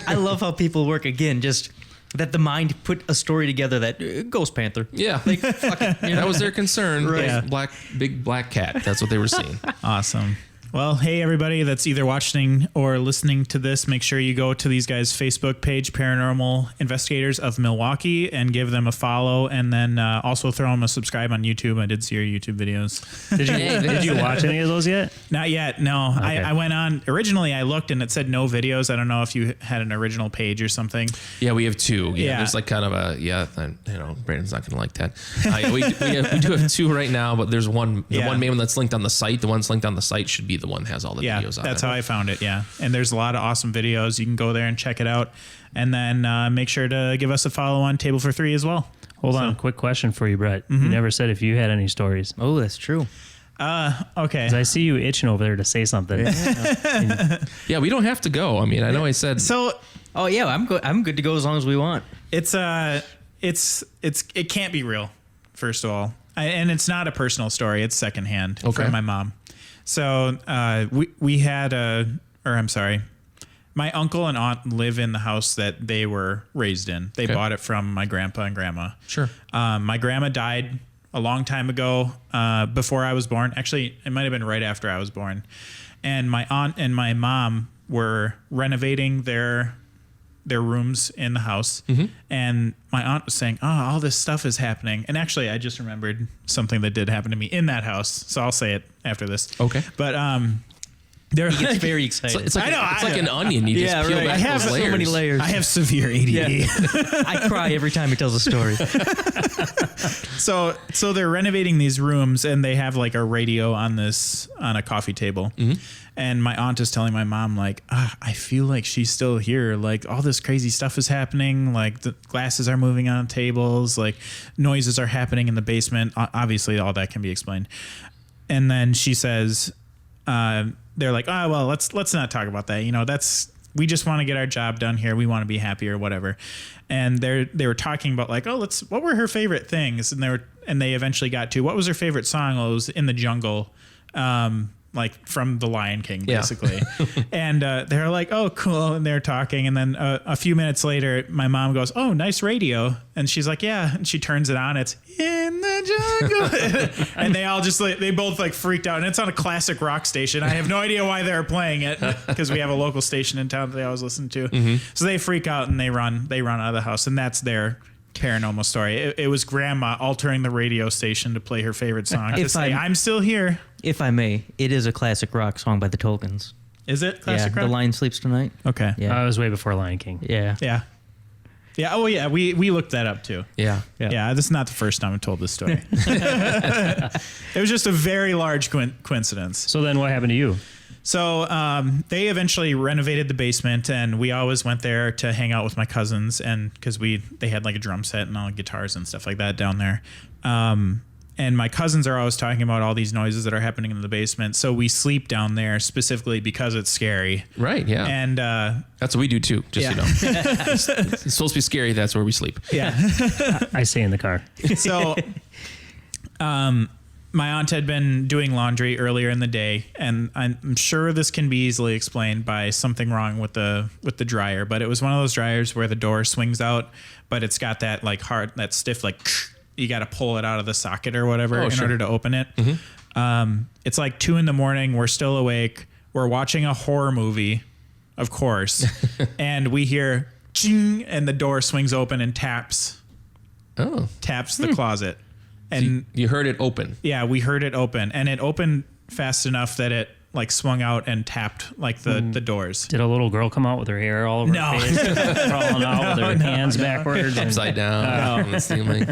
I love how people work again. Just that the mind put a story together that Ghost Panther. Yeah. Like, fuck it, That was their concern. Right. Yeah. Big black cat. That's what they were seeing. Awesome. Well, hey, everybody that's either watching or listening to this, make sure you go to these guys' Facebook page, Paranormal Investigators of Milwaukee, and give them a follow. And then also throw them a subscribe on YouTube. I did see your YouTube videos. Did you watch any of those yet? Not yet. No, Okay. I went on. Originally, I looked and it said no videos. I don't know if you had an original page or something. Yeah, we have two. Yeah. There's kind of Brandon's not going to like that. We do have two right now, but there's one. The one main one that's linked on the site. The one's linked on the site should be the one that has all the videos on that's it. how I found it. Yeah, and there's a lot of awesome videos. You can go there and check it out, and then make sure to give us a follow on Table for Three as well. Hold on, quick question for you, Brett. You never said if you had any stories. Oh, that's true. Okay. 'Cause I see you itching over there to say something. Yeah, we don't have to go. I mean, I know I said So Oh yeah, I'm good to go as long as we want. it can't be real, first of all. And it's not a personal story. It's secondhand Okay. from my mom. So we had my uncle and aunt live in the house that they were raised in. They Okay. bought it from my grandpa and grandma. Sure. My grandma died a long time ago, before I was born. Actually, it might have been right after I was born. And my aunt and my mom were renovating their rooms in the house. And my aunt was saying, "Oh, all this stuff is happening." And actually, I just remembered something that did happen to me in that house. So I'll say it after this. Okay. But they're He gets like, very excited. It's like, I know, it's I like know. an onion. You Yeah, just peel right. back I have those so layers. many layers. I have severe ADD. I cry every time he tells a story. So they're renovating these rooms, and they have like a radio on a coffee table. And my aunt is telling my mom, like, I feel like she's still here. Like, all this crazy stuff is happening. Like, the glasses are moving on tables. Like, noises are happening in the basement. Obviously, all that can be explained. And then she says, they're like, "Oh, well, let's not talk about that. You know, we just want to get our job done here. We want to be happy or whatever." And they were talking about like, "Oh, what were her favorite things?" And they eventually got to, what was her favorite song? Well, it was In the Jungle. Like from The Lion King, Yeah. basically. And they're like, "Oh, cool." And they're talking. And then a few minutes later, my mom goes, "Oh, nice radio." And she's like, "Yeah." And she turns it on. It's In the Jungle. And they all just they both like freaked out. And it's on a classic rock station. I have no idea why they're playing it, because we have a local station in town that they always listen to. So they freak out and they run out of the house. And that's their paranormal story. It was grandma altering the radio station to play her favorite song to say, "I'm still here." If I may, it is a classic rock song by the Tolkiens. Is it classic Yeah, rock? The Lion Sleeps Tonight. Okay. Yeah. I was way before Lion King. Yeah. Yeah. Yeah. Oh, yeah. We looked that up too. Yeah. Yeah. This is not the first time I told this story. It was just a very large coincidence. So then what happened to you? So they eventually renovated the basement, and we always went there to hang out with my cousins, and because they had like a drum set and all guitars and stuff like that down there. And my cousins are always talking about all these noises that are happening in the basement. So we sleep down there specifically because it's scary. Right. Yeah. And That's what we do too. Just Yeah. so you know, it's supposed to be scary. That's where we sleep. yeah. I stay in the car. So, my aunt had been doing laundry earlier in the day, and I'm sure this can be easily explained by something wrong with the dryer. But it was one of those dryers where the door swings out, but it's got that like that stiff like you got to pull it out of the socket or whatever in order to open it. It's like 2 a.m. We're still awake. We're watching a horror movie, of course, and we hear ching, and the door swings open and taps the closet. And You heard it open. yeah, we heard it open, and it opened fast enough that it like swung out and tapped like the doors. Did a little girl come out with her hair all over No. her face, crawling out with her hands backwards? and- Upside down on the ceiling.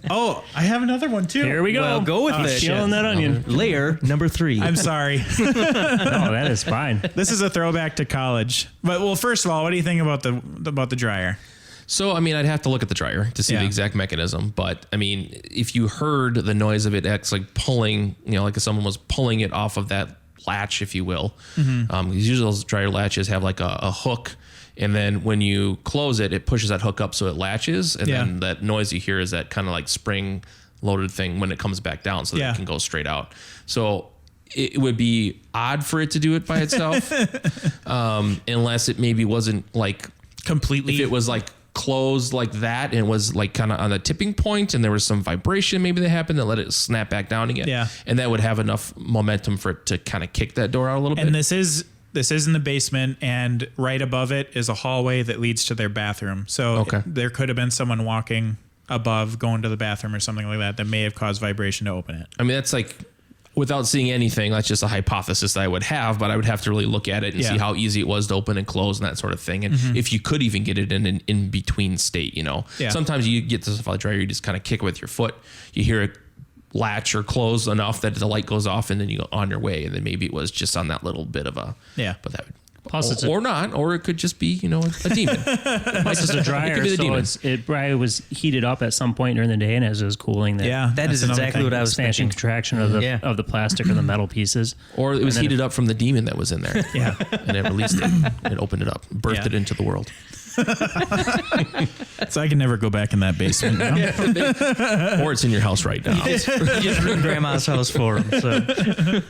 Oh, I have another one too. Here we go. Well, go with it. Peeling that onion. Layer number 3. I'm sorry. Oh, that is fine. This is a throwback to college. But well, first of all, what do you think about the dryer? So, I mean, I'd have to look at the dryer to see Yeah. the exact mechanism. But I mean, if you heard the noise of it, it's like pulling, like if someone was pulling it off of that latch, if you will. Usually those dryer latches have like a hook. And then when you close it, it pushes that hook up so it latches. And Yeah. then that noise you hear is that kind of like spring loaded thing when it comes back down so that Yeah. it can go straight out. So it would be odd for it to do it by itself. Unless it maybe wasn't like Completely. if it was like closed like that and was like kind of on the tipping point and there was some vibration maybe that happened that let it snap back down again. Yeah. And that would have enough momentum for it to kind of kick that door out a little And bit. this is in the basement, and right above it is a hallway that leads to their bathroom. So Okay. there could have been someone walking above, going to the bathroom or something like that may have caused vibration to open it. I mean, that's like, without seeing anything, that's just a hypothesis that I would have, but I would have to really look at it and Yeah. see how easy it was to open and close and that sort of thing. And if you could even get it in an in-between state, Yeah. Sometimes you get to stuff like dryer, you just kind of kick it with your foot. You hear it latch or close enough that the light goes off and then you go on your way. And then maybe it was just on that little bit of a, Yeah. but that would Plus, it's or not, or it could just be, a demon. plus it's a It dryer, could be the so demon. it probably was heated up at some point during the day, and as it was cooling, Yeah, That is that's another exactly thing. what I was expansion thinking. contraction of the Yeah. of the plastic or the metal pieces. Or it was And then heated up from the demon that was in there. Yeah. And it released it. It opened it up, birthed Yeah. it into the world. So I can never go back in that basement now. Or it's in your house right now. You just ruined Grandma's house for him.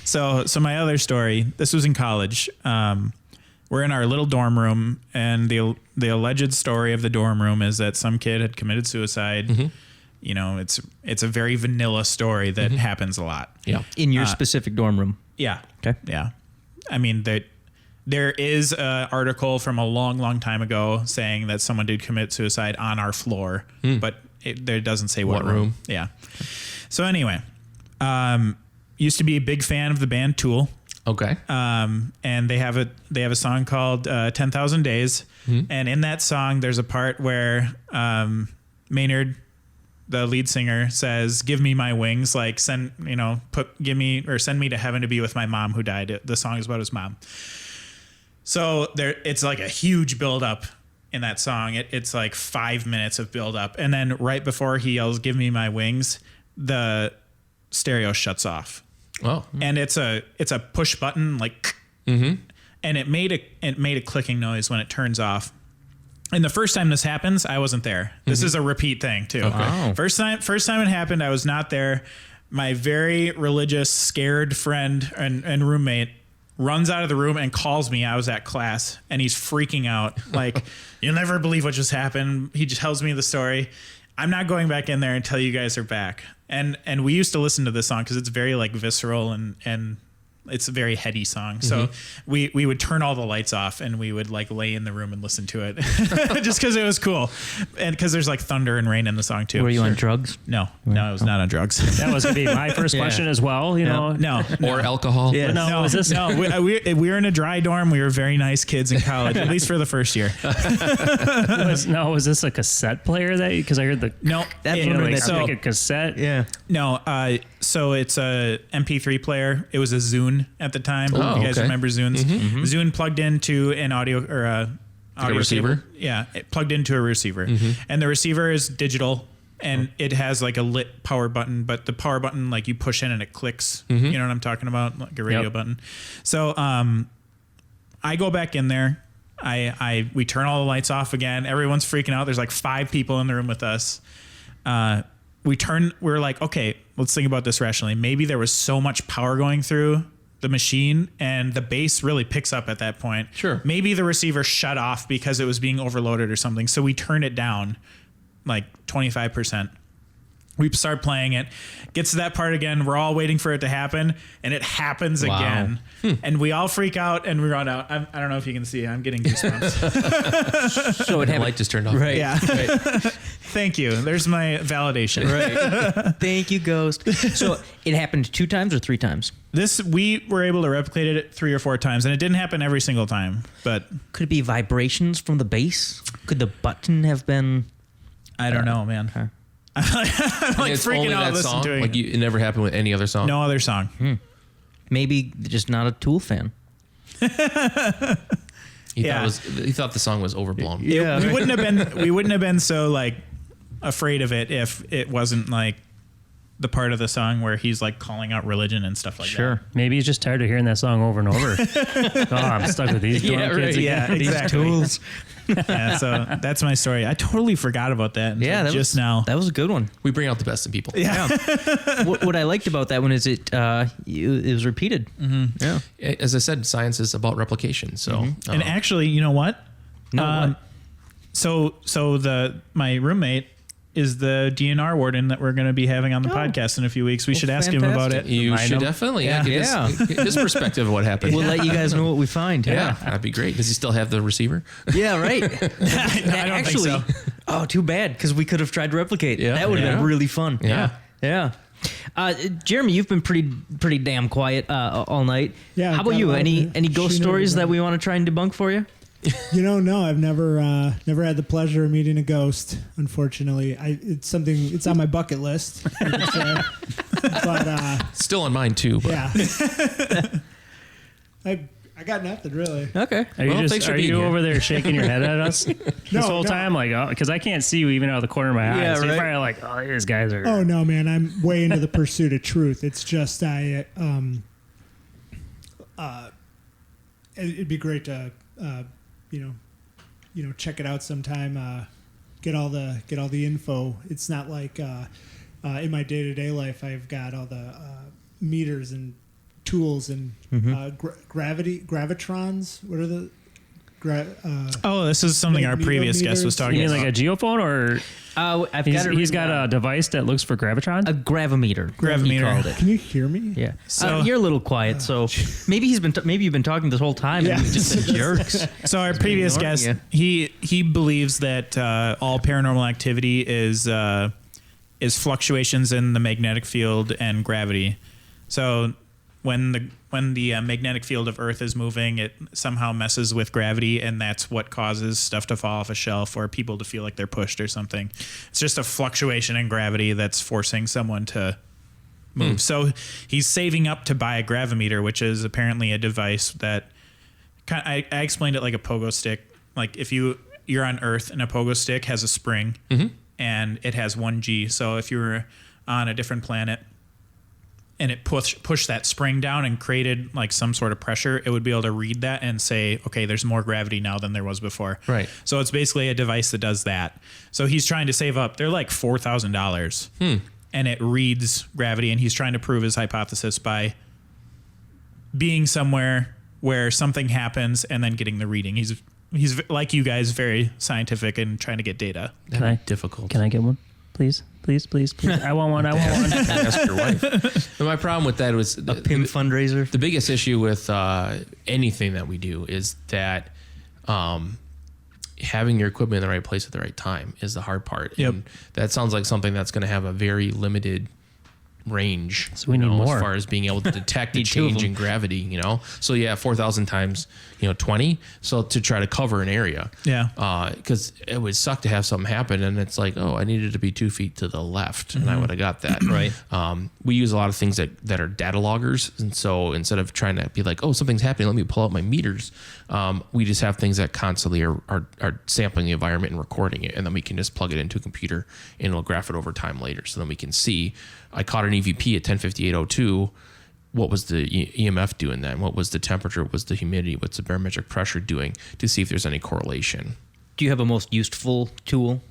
So my other story, this was in college. We're in our little dorm room, and the alleged story of the dorm room is that some kid had committed suicide. Mm-hmm. It's a very vanilla story that happens a lot. Yeah. In your specific dorm room. Yeah. Okay. Yeah. I mean, there is an article from a long time ago saying that someone did commit suicide on our floor, but there doesn't say what What room. Yeah. So anyway, used to be a big fan of the band Tool. Okay. And they have a song called 10,000 Days. And in that song, there's a part where Maynard, the lead singer, says, "Give me my wings," like send me to heaven to be with my mom who died. The song is about his mom. So it's like a huge build up in that song. It's like 5 minutes of build up. And then right before he yells, "Give me my wings," the stereo shuts off. Oh. And it's a push button, like, and it made a clicking noise when it turns off. And the first time this happens, I wasn't there. This is a repeat thing too. Okay. Oh. First time it happened, I was not there. My very religious, scared friend and roommate runs out of the room and calls me. I was at class, and he's freaking out. Like, "You'll never believe what just happened." He just tells me the story. I'm not going back in there until you guys are back. And we used to listen to this song because it's very like visceral and it's a very heady song. So we would turn all the lights off and we would like lay in the room and listen to it just because it was cool. And because there's like thunder and rain in the song too. Were you on drugs? No, I was not on drugs. That was going to be my first question as well. No. Or alcohol. Yeah. No, was this? No, we were in a dry dorm. We were very nice kids in college, at least for the first year. Was this a cassette player because I heard the No, That's you know, what like so- a cassette. Yeah. No, so it's a MP3 player. It was a Zune at the time. Oh, you guys okay. remember Zunes? Zune plugged into an audio or a audio receiver? cable. Yeah, it plugged into a receiver, and the receiver is digital, and it has like a lit power button. But the power button, like you push in and it clicks. You know what I'm talking about, like a radio Yep. button. So I go back in there. We turn all the lights off again. Everyone's freaking out. There's like 5 people in the room with us. We're like, okay, let's think about this rationally. Maybe there was so much power going through the machine and the bass really picks up at that point. Sure. Maybe the receiver shut off because it was being overloaded or something. So we turned it down like 25%. We start playing it, gets to that part again. We're all waiting for it to happen, and it happens Wow. again. And we all freak out and we run out. I don't know if you can see. I'm getting goosebumps. So it The happened. light just turned off. Right. Yeah. Thank you. There's my validation. Right. Thank you, Ghost. So it happened 2 times or 3 times? We were able to replicate it 3 or 4 times, and it didn't happen every single time. But Could it be vibrations from the bass? Could the button have been? I don't know, man. Okay. I'm And like it's freaking only out that listening song. to Like it. it never happened with any other song. No other song. Maybe just not a Tool fan. He Yeah. thought the song was overblown. Yeah. We wouldn't have been so like afraid of it if it wasn't like the part of the song where he's like calling out religion and stuff like Sure. Maybe he's just tired of hearing that song over and over. I'm stuck with these dorm Yeah, kids right. again. Yeah, These exactly. tools. that. Yeah, so that's my story. I totally forgot about that. Until Yeah, just now. That was a good one. We bring out the best in people. Yeah. What I liked about that one is it was repeated. Mm-hmm. Yeah. As I said, science is about replication. So, And actually, you know what? No. What? So my roommate is the DNR warden that we're going to be having on the podcast in a few weeks. We should ask him about it. you Remind should him. definitely Yeah. get his perspective of what happened. We'll let you guys know what we find. yeah, that'd be great. Does he still have the receiver? Yeah, right. I don't Actually, think so. oh, too bad because we could have tried to replicate. Yeah. That would have Yeah. been really fun. Yeah. Yeah. Jeremy, you've been pretty damn quiet all night. Yeah, How I've about got you? a lot Any of ghost shooting stories that everybody. we want to try and debunk for you? No, I've never had the pleasure of meeting a ghost. Unfortunately, it's on my bucket list. I could say. But Still on mine too. But yeah, I got nothing really. Okay. Are you, Well, thanks just, for are being you here. over there shaking your head at us this whole no. time? Like, because I can't see you even out of the corner of my eye. Yeah, So you're right. probably like, oh, these guys are. Oh no, man! I'm way into the pursuit of truth. It's just it'd be great to check it out sometime. Get all the info. It's not like in my day-to-day life I've got all the meters and tools and gravitrons. What are the Oh, this is something our previous guest was You talking mean about. like a geophone, or he's got a device that looks for gravitron? a gravimeter. Gravimeter. He called it. Can you hear me? Yeah. So- You're a little quiet, so maybe you've been talking this whole time and you've just been jerks. So our previous ignoring guest, you. he believes that all paranormal activity is fluctuations in the magnetic field and gravity. So when the magnetic field of Earth is moving, it somehow messes with gravity, and that's what causes stuff to fall off a shelf or people to feel like they're pushed or something. It's just a fluctuation in gravity that's forcing someone to move. So he's saving up to buy a gravimeter, which is apparently a device that I explained it like a pogo stick. Like if you're on Earth and a pogo stick has a spring and it has 1G. So if you were on a different planet and it pushed that spring down and created like some sort of pressure, it would be able to read that and say, okay, there's more gravity now than there was before. Right. So it's basically a device that does that. So he's trying to save up. They're like $4,000 and it reads gravity, and he's trying to prove his hypothesis by being somewhere where something happens and then getting the reading. He's like you guys, very scientific and trying to get data. Can I- difficult. Can I get one? Please. I want one. Ask your wife. And my problem with that was A PIM fundraiser. the biggest issue with anything that we do is that having your equipment in the right place at the right time is the hard part. Yep. And that sounds like something that's going to have a very limited range. So we need more. as far as being able to detect the Need two of change them. in gravity. So yeah, 4,000 times 20. So to try to cover an area. Yeah. Because it would suck to have something happen and it's like, oh, I needed to be 2 feet to the left, and I would have got that. Right. We use a lot of things that are data loggers, and so instead of trying to be like, oh, something's happening, let me pull out my meters, we just have things that constantly are sampling the environment and recording it, and then we can just plug it into a computer and it'll graph it over time later, so then we can see, I caught an EVP at 1058.02. What was the EMF doing then? What was the temperature? What was the humidity? What's the barometric pressure doing, to see if there's any correlation? Do you have a most useful tool?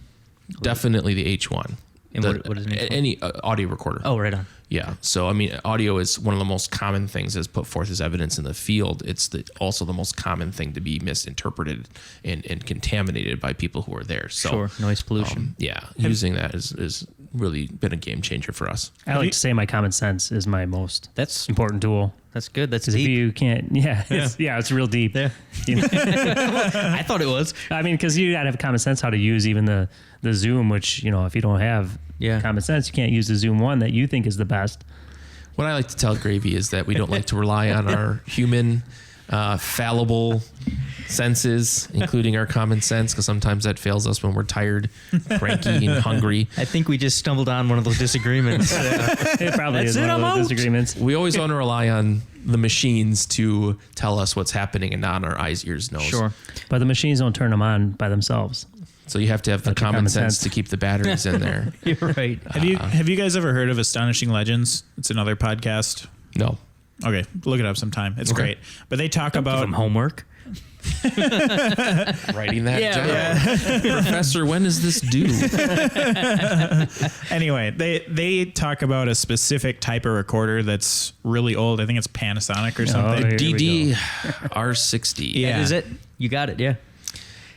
Definitely the H1. And what is an H1? Any audio recorder. Oh, right on. Yeah. So, I mean, audio is one of the most common things that's put forth as evidence in the field. It's also the most common thing to be misinterpreted and contaminated by people who are there. So, Sure. Noise pollution. using that is really been a game changer for us. I like to say my common sense is my most That's important tool. that's good. That's Because if deep. you can't, it's real deep. Yeah. You know? I thought it was. I mean, because you gotta have common sense how to use even the Zoom, which if you don't have common sense, you can't use the Zoom one that you think is the best. What I like to tell Gravy is that we don't like to rely on our human, fallible senses, including our common sense, because sometimes that fails us when we're tired, cranky, and hungry. I think we just stumbled on one of those disagreements. It probably That's is it, one I'm of out. those disagreements. We always want to rely on the machines to tell us what's happening and not on our eyes, ears, nose. Sure. But the machines don't turn them on by themselves. So you have to have the That's your common common sense sense. to keep the batteries in there. You're right. Have you guys ever heard of Astonishing Legends? It's another podcast. No. Okay, look it up sometime. It's Okay. great. But they talk Give about them homework. Writing that Yeah, down. Professor, when is this due? anyway, they talk about a specific type of recorder that's really old. I think it's Panasonic or something. here we DD go. R60. Yeah. That is it. You got it. Yeah.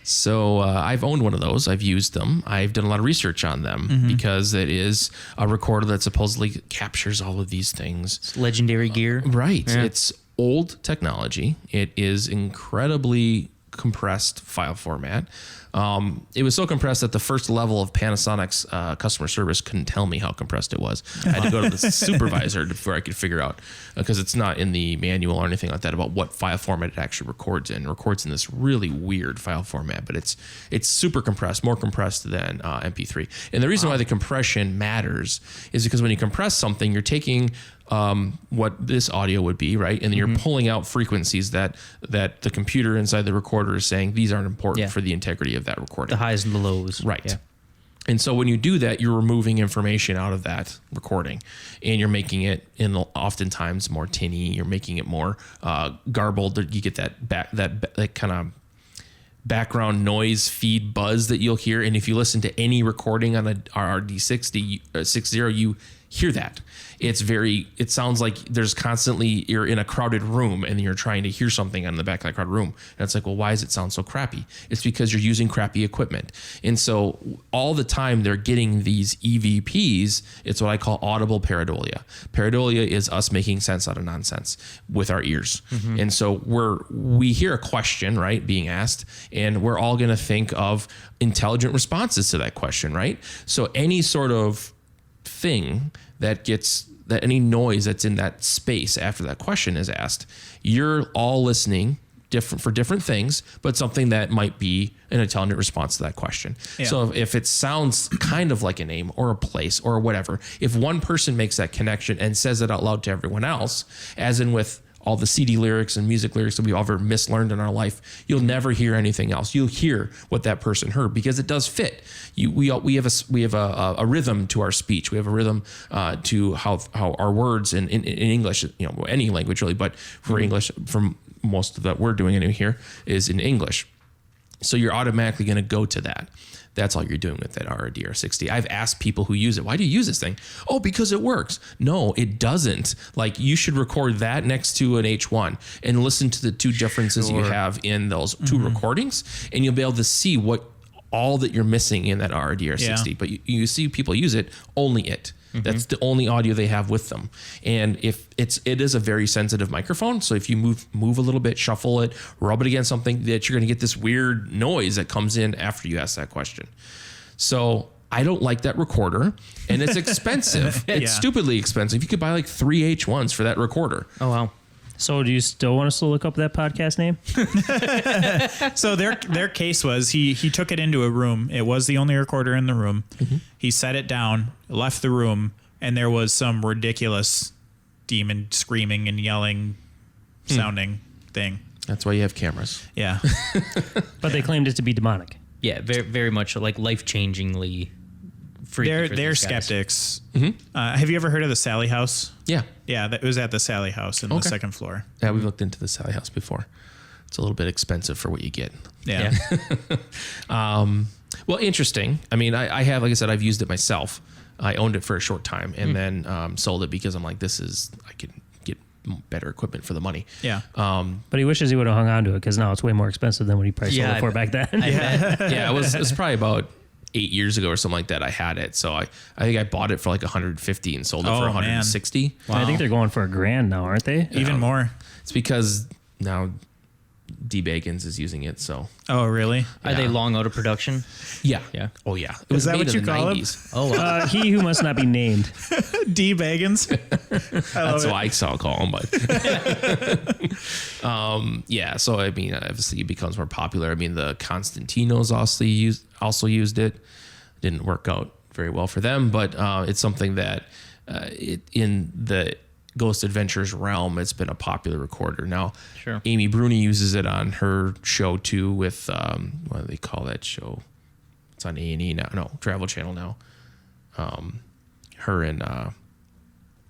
So I've owned one of those. I've used them. I've done a lot of research on them because it is a recorder that supposedly captures all of these things. It's legendary gear. Right. Yeah. It's old technology. It is incredibly compressed file format. It was so compressed that the first level of Panasonic's customer service couldn't tell me how compressed it was. I had to go to the supervisor before I could figure out, because it's not in the manual or anything like that about what file format it actually records in. It records in this really weird file format, but it's super compressed, more compressed than MP3. And the reason why the compression matters is because when you compress something, you're taking what this audio would be, right? And then you're pulling out frequencies that the computer inside the recorder is saying these aren't important for the integrity of that recording. The highs and the lows. Right. Yeah. And so when you do that, you're removing information out of that recording, and you're making it oftentimes more tinny. You're making it more garbled. You get that kind of background noise feed buzz that you'll hear. And if you listen to any recording on a RRD60 60, you hear that. It sounds like there's constantly, you're in a crowded room and you're trying to hear something on the back of that crowded room. And it's like, well, why does it sound so crappy? It's because you're using crappy equipment. And so all the time they're getting these EVPs. It's what I call audible pareidolia. Pareidolia is us making sense out of nonsense with our ears. And so we hear a question, right, being asked, and we're all going to think of intelligent responses to that question, right? So any sort of thing that any noise that's in that space after that question is asked, you're all listening for different things, but something that might be an intelligent response to that question. Yeah. So if it sounds kind of like a name or a place or whatever, if one person makes that connection and says it out loud to everyone else, as in with all the CD lyrics and music lyrics that we've ever mislearned in our life, you'll never hear anything else. You'll hear what that person heard because it does fit. We have a rhythm to our speech. We have a rhythm to how our words in English, any language really, but for English, from most of that we're doing in here is in English. So you're automatically going to go to that. That's all you're doing with that RRD60. I've asked people who use it, why do you use this thing? Oh, because it works. No, it doesn't. Like, you should record that next to an H1 and listen to the two differences you have in those two recordings, and you'll be able to see what all that you're missing in that RRD60. Yeah. But you see people use it, only it. That's the only audio they have with them. And if it is a very sensitive microphone, so if you move a little bit, shuffle it, rub it against something, that you're going to get this weird noise that comes in after you ask that question. So I don't like that recorder, and it's expensive. It's stupidly expensive. You could buy like 3 H1s for that recorder. Oh, wow. So do you still want us to look up that podcast name? So their case was he took it into a room. It was the only recorder in the room. He set it down, left the room, and there was some ridiculous demon screaming and yelling sounding thing. That's why you have cameras. Yeah. But they claimed it to be demonic. Yeah, very, very much like life-changingly freaky. They're skeptics. Have you ever heard of the Sally House? Yeah. Yeah, that was at the Sally House in the second floor. Yeah, we've looked into the Sally House before. It's a little bit expensive for what you get. Yeah. Well, interesting. I mean, I have, like I said, I've used it myself. I owned it for a short time and then sold it because I'm like, I could get better equipment for the money. Yeah. But he wishes he would have hung on to it because now it's way more expensive than what he priced it for back then. Yeah, it was probably about 8 years ago or something like that. I had it. So I think I bought it for like 150 and sold it for 160. Wow. I think they're going for $1,000 now, aren't they? Even more. It's because now D Bagans is using it. So. Oh, really? Are they long out of production? Yeah. Yeah. Oh, yeah. It was was that made what in you the call 90s. Oh, wow. He who must not be named. D Bagans. That's what I saw call them, but yeah. So I mean, obviously it becomes more popular. I mean, the Constantinos also used it. Didn't work out very well for them, but it's something that in the Ghost Adventures realm, it's been a popular recorder. Now, Sure. Amy Bruni uses it on her show too with what do they call that show? It's on A&E now. No, Travel Channel now. Her and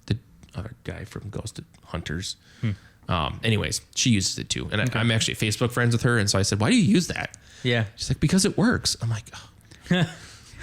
the other guy from Ghost Hunters. Anyways, she uses it too. And I'm actually Facebook friends with her. And so I said, why do you use that? Yeah. She's like, because it works. I'm like, oh.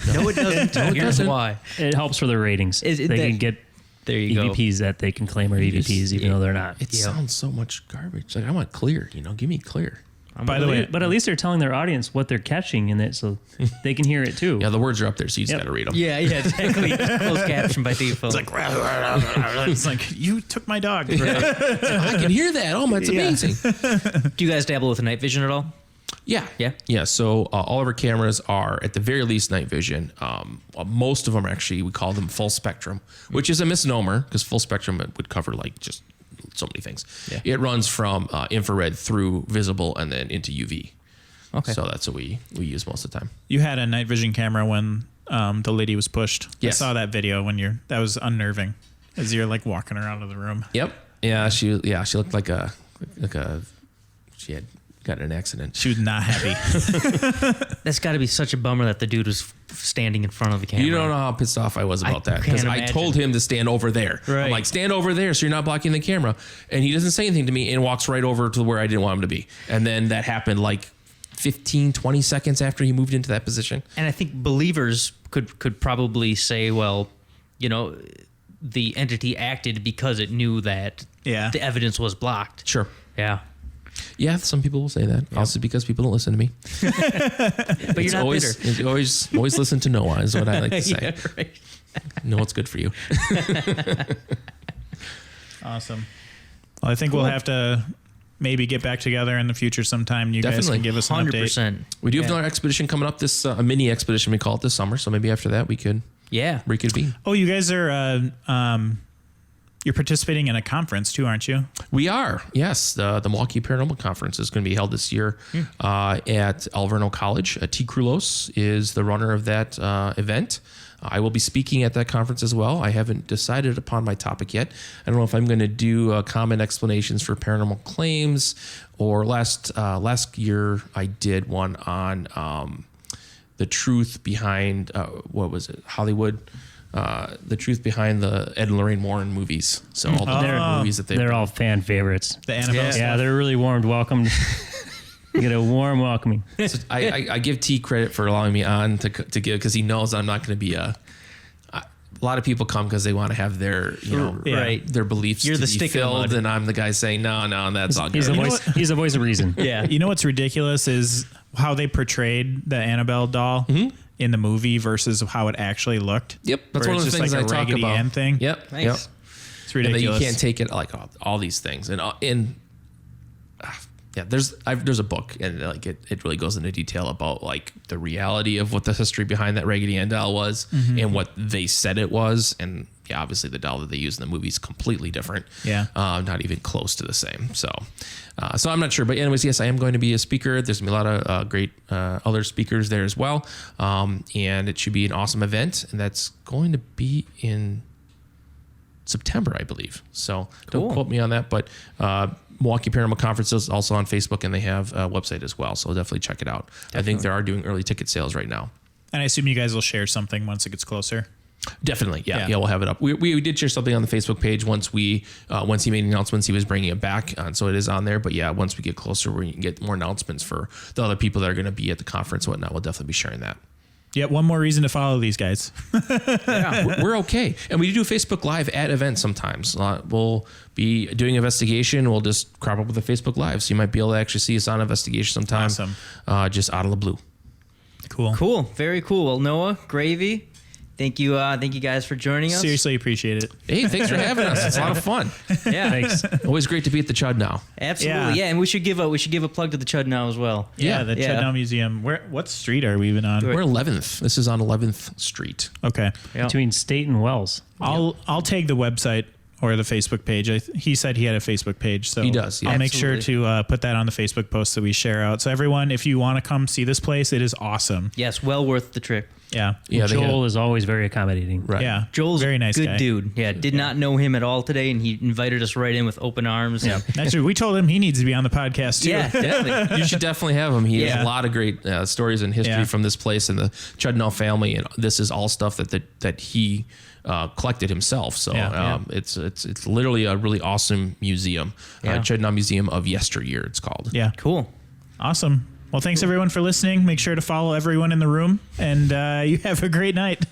No, it doesn't. No, it Here's doesn't. why. It helps for their ratings. They can get There you go. EVPs that they can claim are EVPs even though they're not. It sounds so much garbage. Like, I want clear, give me clear. By the way, But at least they're telling their audience what they're catching in it so they can hear it too. Yeah, the words are up there, so you just got to read them. Yeah, exactly. Closed caption by default. it's like, you took my dog. I can hear that. Oh, that's amazing. Do you guys dabble with night vision at all? Yeah. So all of our cameras are at the very least night vision. Most of them actually, we call them full spectrum, which is a misnomer because full spectrum would cover like just so many things. Yeah. It runs from infrared through visible and then into UV. Okay. So that's what we use most of the time. You had a night vision camera when the lady was pushed. Yes. I saw that video when that was unnerving as you're like walking her out of the room. Yep. Yeah. She looked like she had gotten in an accident. She was not happy. That's got to be such a bummer that the dude was standing in front of the camera. You don't know how pissed off I was about that can't because I imagine. told him to stand over there. Right. I'm like, stand over there so you're not blocking the camera. And he doesn't say anything to me and walks right over to where I didn't want him to be. And then that happened like 15, 20 seconds after he moved into that position. And I think believers could probably say, well, you know, the entity acted because it knew that Yeah. the evidence was blocked. Sure. Yeah. Yeah, some people will say that. Also because people don't listen to me. But you're not always, bitter. you always listen to Noah is what I like to say. Yeah, right. Know what's good for you. Awesome. Well, I think we'll have to maybe get back together in the future sometime. You guys Definitely. can give us an update. 100%. We do have Yeah. another expedition coming up, a mini expedition we call it this summer. So maybe after that we could Yeah. reconvene. Oh, you guys are you're participating in a conference too, aren't you? We are, yes. The Milwaukee Paranormal Conference is going to be held this year at Alverno College. T. Krulos is the runner of that event. I will be speaking at that conference as well. I haven't decided upon my topic yet. I don't know if I'm going to do common explanations for paranormal claims, or last year I did one on the truth behind what was it, Hollywood. The truth behind the Ed and Lorraine Warren movies. So all the different movies that They're all fan favorites. The Annabelle stuff. Yeah, they're really warm welcomed. You get a warm welcoming. So I give T credit for allowing me on to give, because he knows I'm not going to be a lot of people come because they want to have their Right. their beliefs You're to the be stick in the filled, mud. and I'm the guy saying no, that's all good. He's a voice of reason. Yeah. You know what's ridiculous is how they portrayed the Annabelle doll in the movie versus how it actually looked. Yep, that's Where one of it's the just things like I a talk Raggedy about. Ann thing. Yep, Nice. yep. It's And that ridiculous. you can't take it like all these things, and yeah, there's a book, and like it really goes into detail about like the reality of what the history behind that Raggedy Ann doll was and what they said it was, and yeah, obviously the doll that they use in the movie is completely different. Yeah. Not even close to the same. So I'm not sure, but anyways, yes, I am going to be a speaker. There's gonna be a lot of great other speakers there as well, and it should be an awesome event, and that's going to be in September, I believe. So Cool. don't quote me on that, but Milwaukee Paranormal Conference is also on Facebook, and they have a website as well. So definitely check it out. I think they are doing early ticket sales right now. And I assume you guys will share something once it gets closer. Definitely. Yeah. Yeah. We'll have it up. We did share something on the Facebook page once he made announcements, he was bringing it back. So it is on there, but yeah, once we get closer, we can get more announcements for the other people that are going to be at the conference and whatnot. We'll definitely be sharing that. Yep, one more reason to follow these guys. We're okay. And we do Facebook Live at events sometimes. We'll be doing investigation. We'll just crop up with a Facebook Live. So you might be able to actually see us on investigation sometime. Awesome. Just out of the blue. Cool. Cool. Very cool. Well, Noah, Gravy, thank you guys for joining us. Seriously appreciate it. Hey, thanks for having us. It's a lot of fun. Yeah. Thanks. Always great to be at the Chud now. Absolutely. Yeah. And we should give a plug to the Chud now as well. Yeah, the Yeah. Chudnow Museum. What street are we even on? We're 11th. This is on 11th Street. Okay. Yeah. Between State and Wells. I'll tag the website or the Facebook page. He said he had a Facebook page, so He does, yeah. I'll make sure Absolutely. to put that on the Facebook post that we share out. So everyone, if you want to come see this place, it is awesome. Yes. Well worth the trip. Yeah. Yeah, they Joel had- is always very accommodating. Right. Yeah. Joel's very nice good guy. dude. Yeah. Did not know him at all today, and he invited us right in with open arms. Yeah. That's true. We told him he needs to be on the podcast too. Yeah. Definitely. You should definitely have him. He has Yeah. a lot of great stories and history Yeah. from this place and the Chudnow family, and this is all stuff that he collected himself. So Yeah. it's literally a really awesome museum. Yeah. Chudnow Museum of Yesteryear, it's called. Yeah. Cool. Awesome. Well, thanks everyone for listening. Make sure to follow everyone in the room, and you have a great night.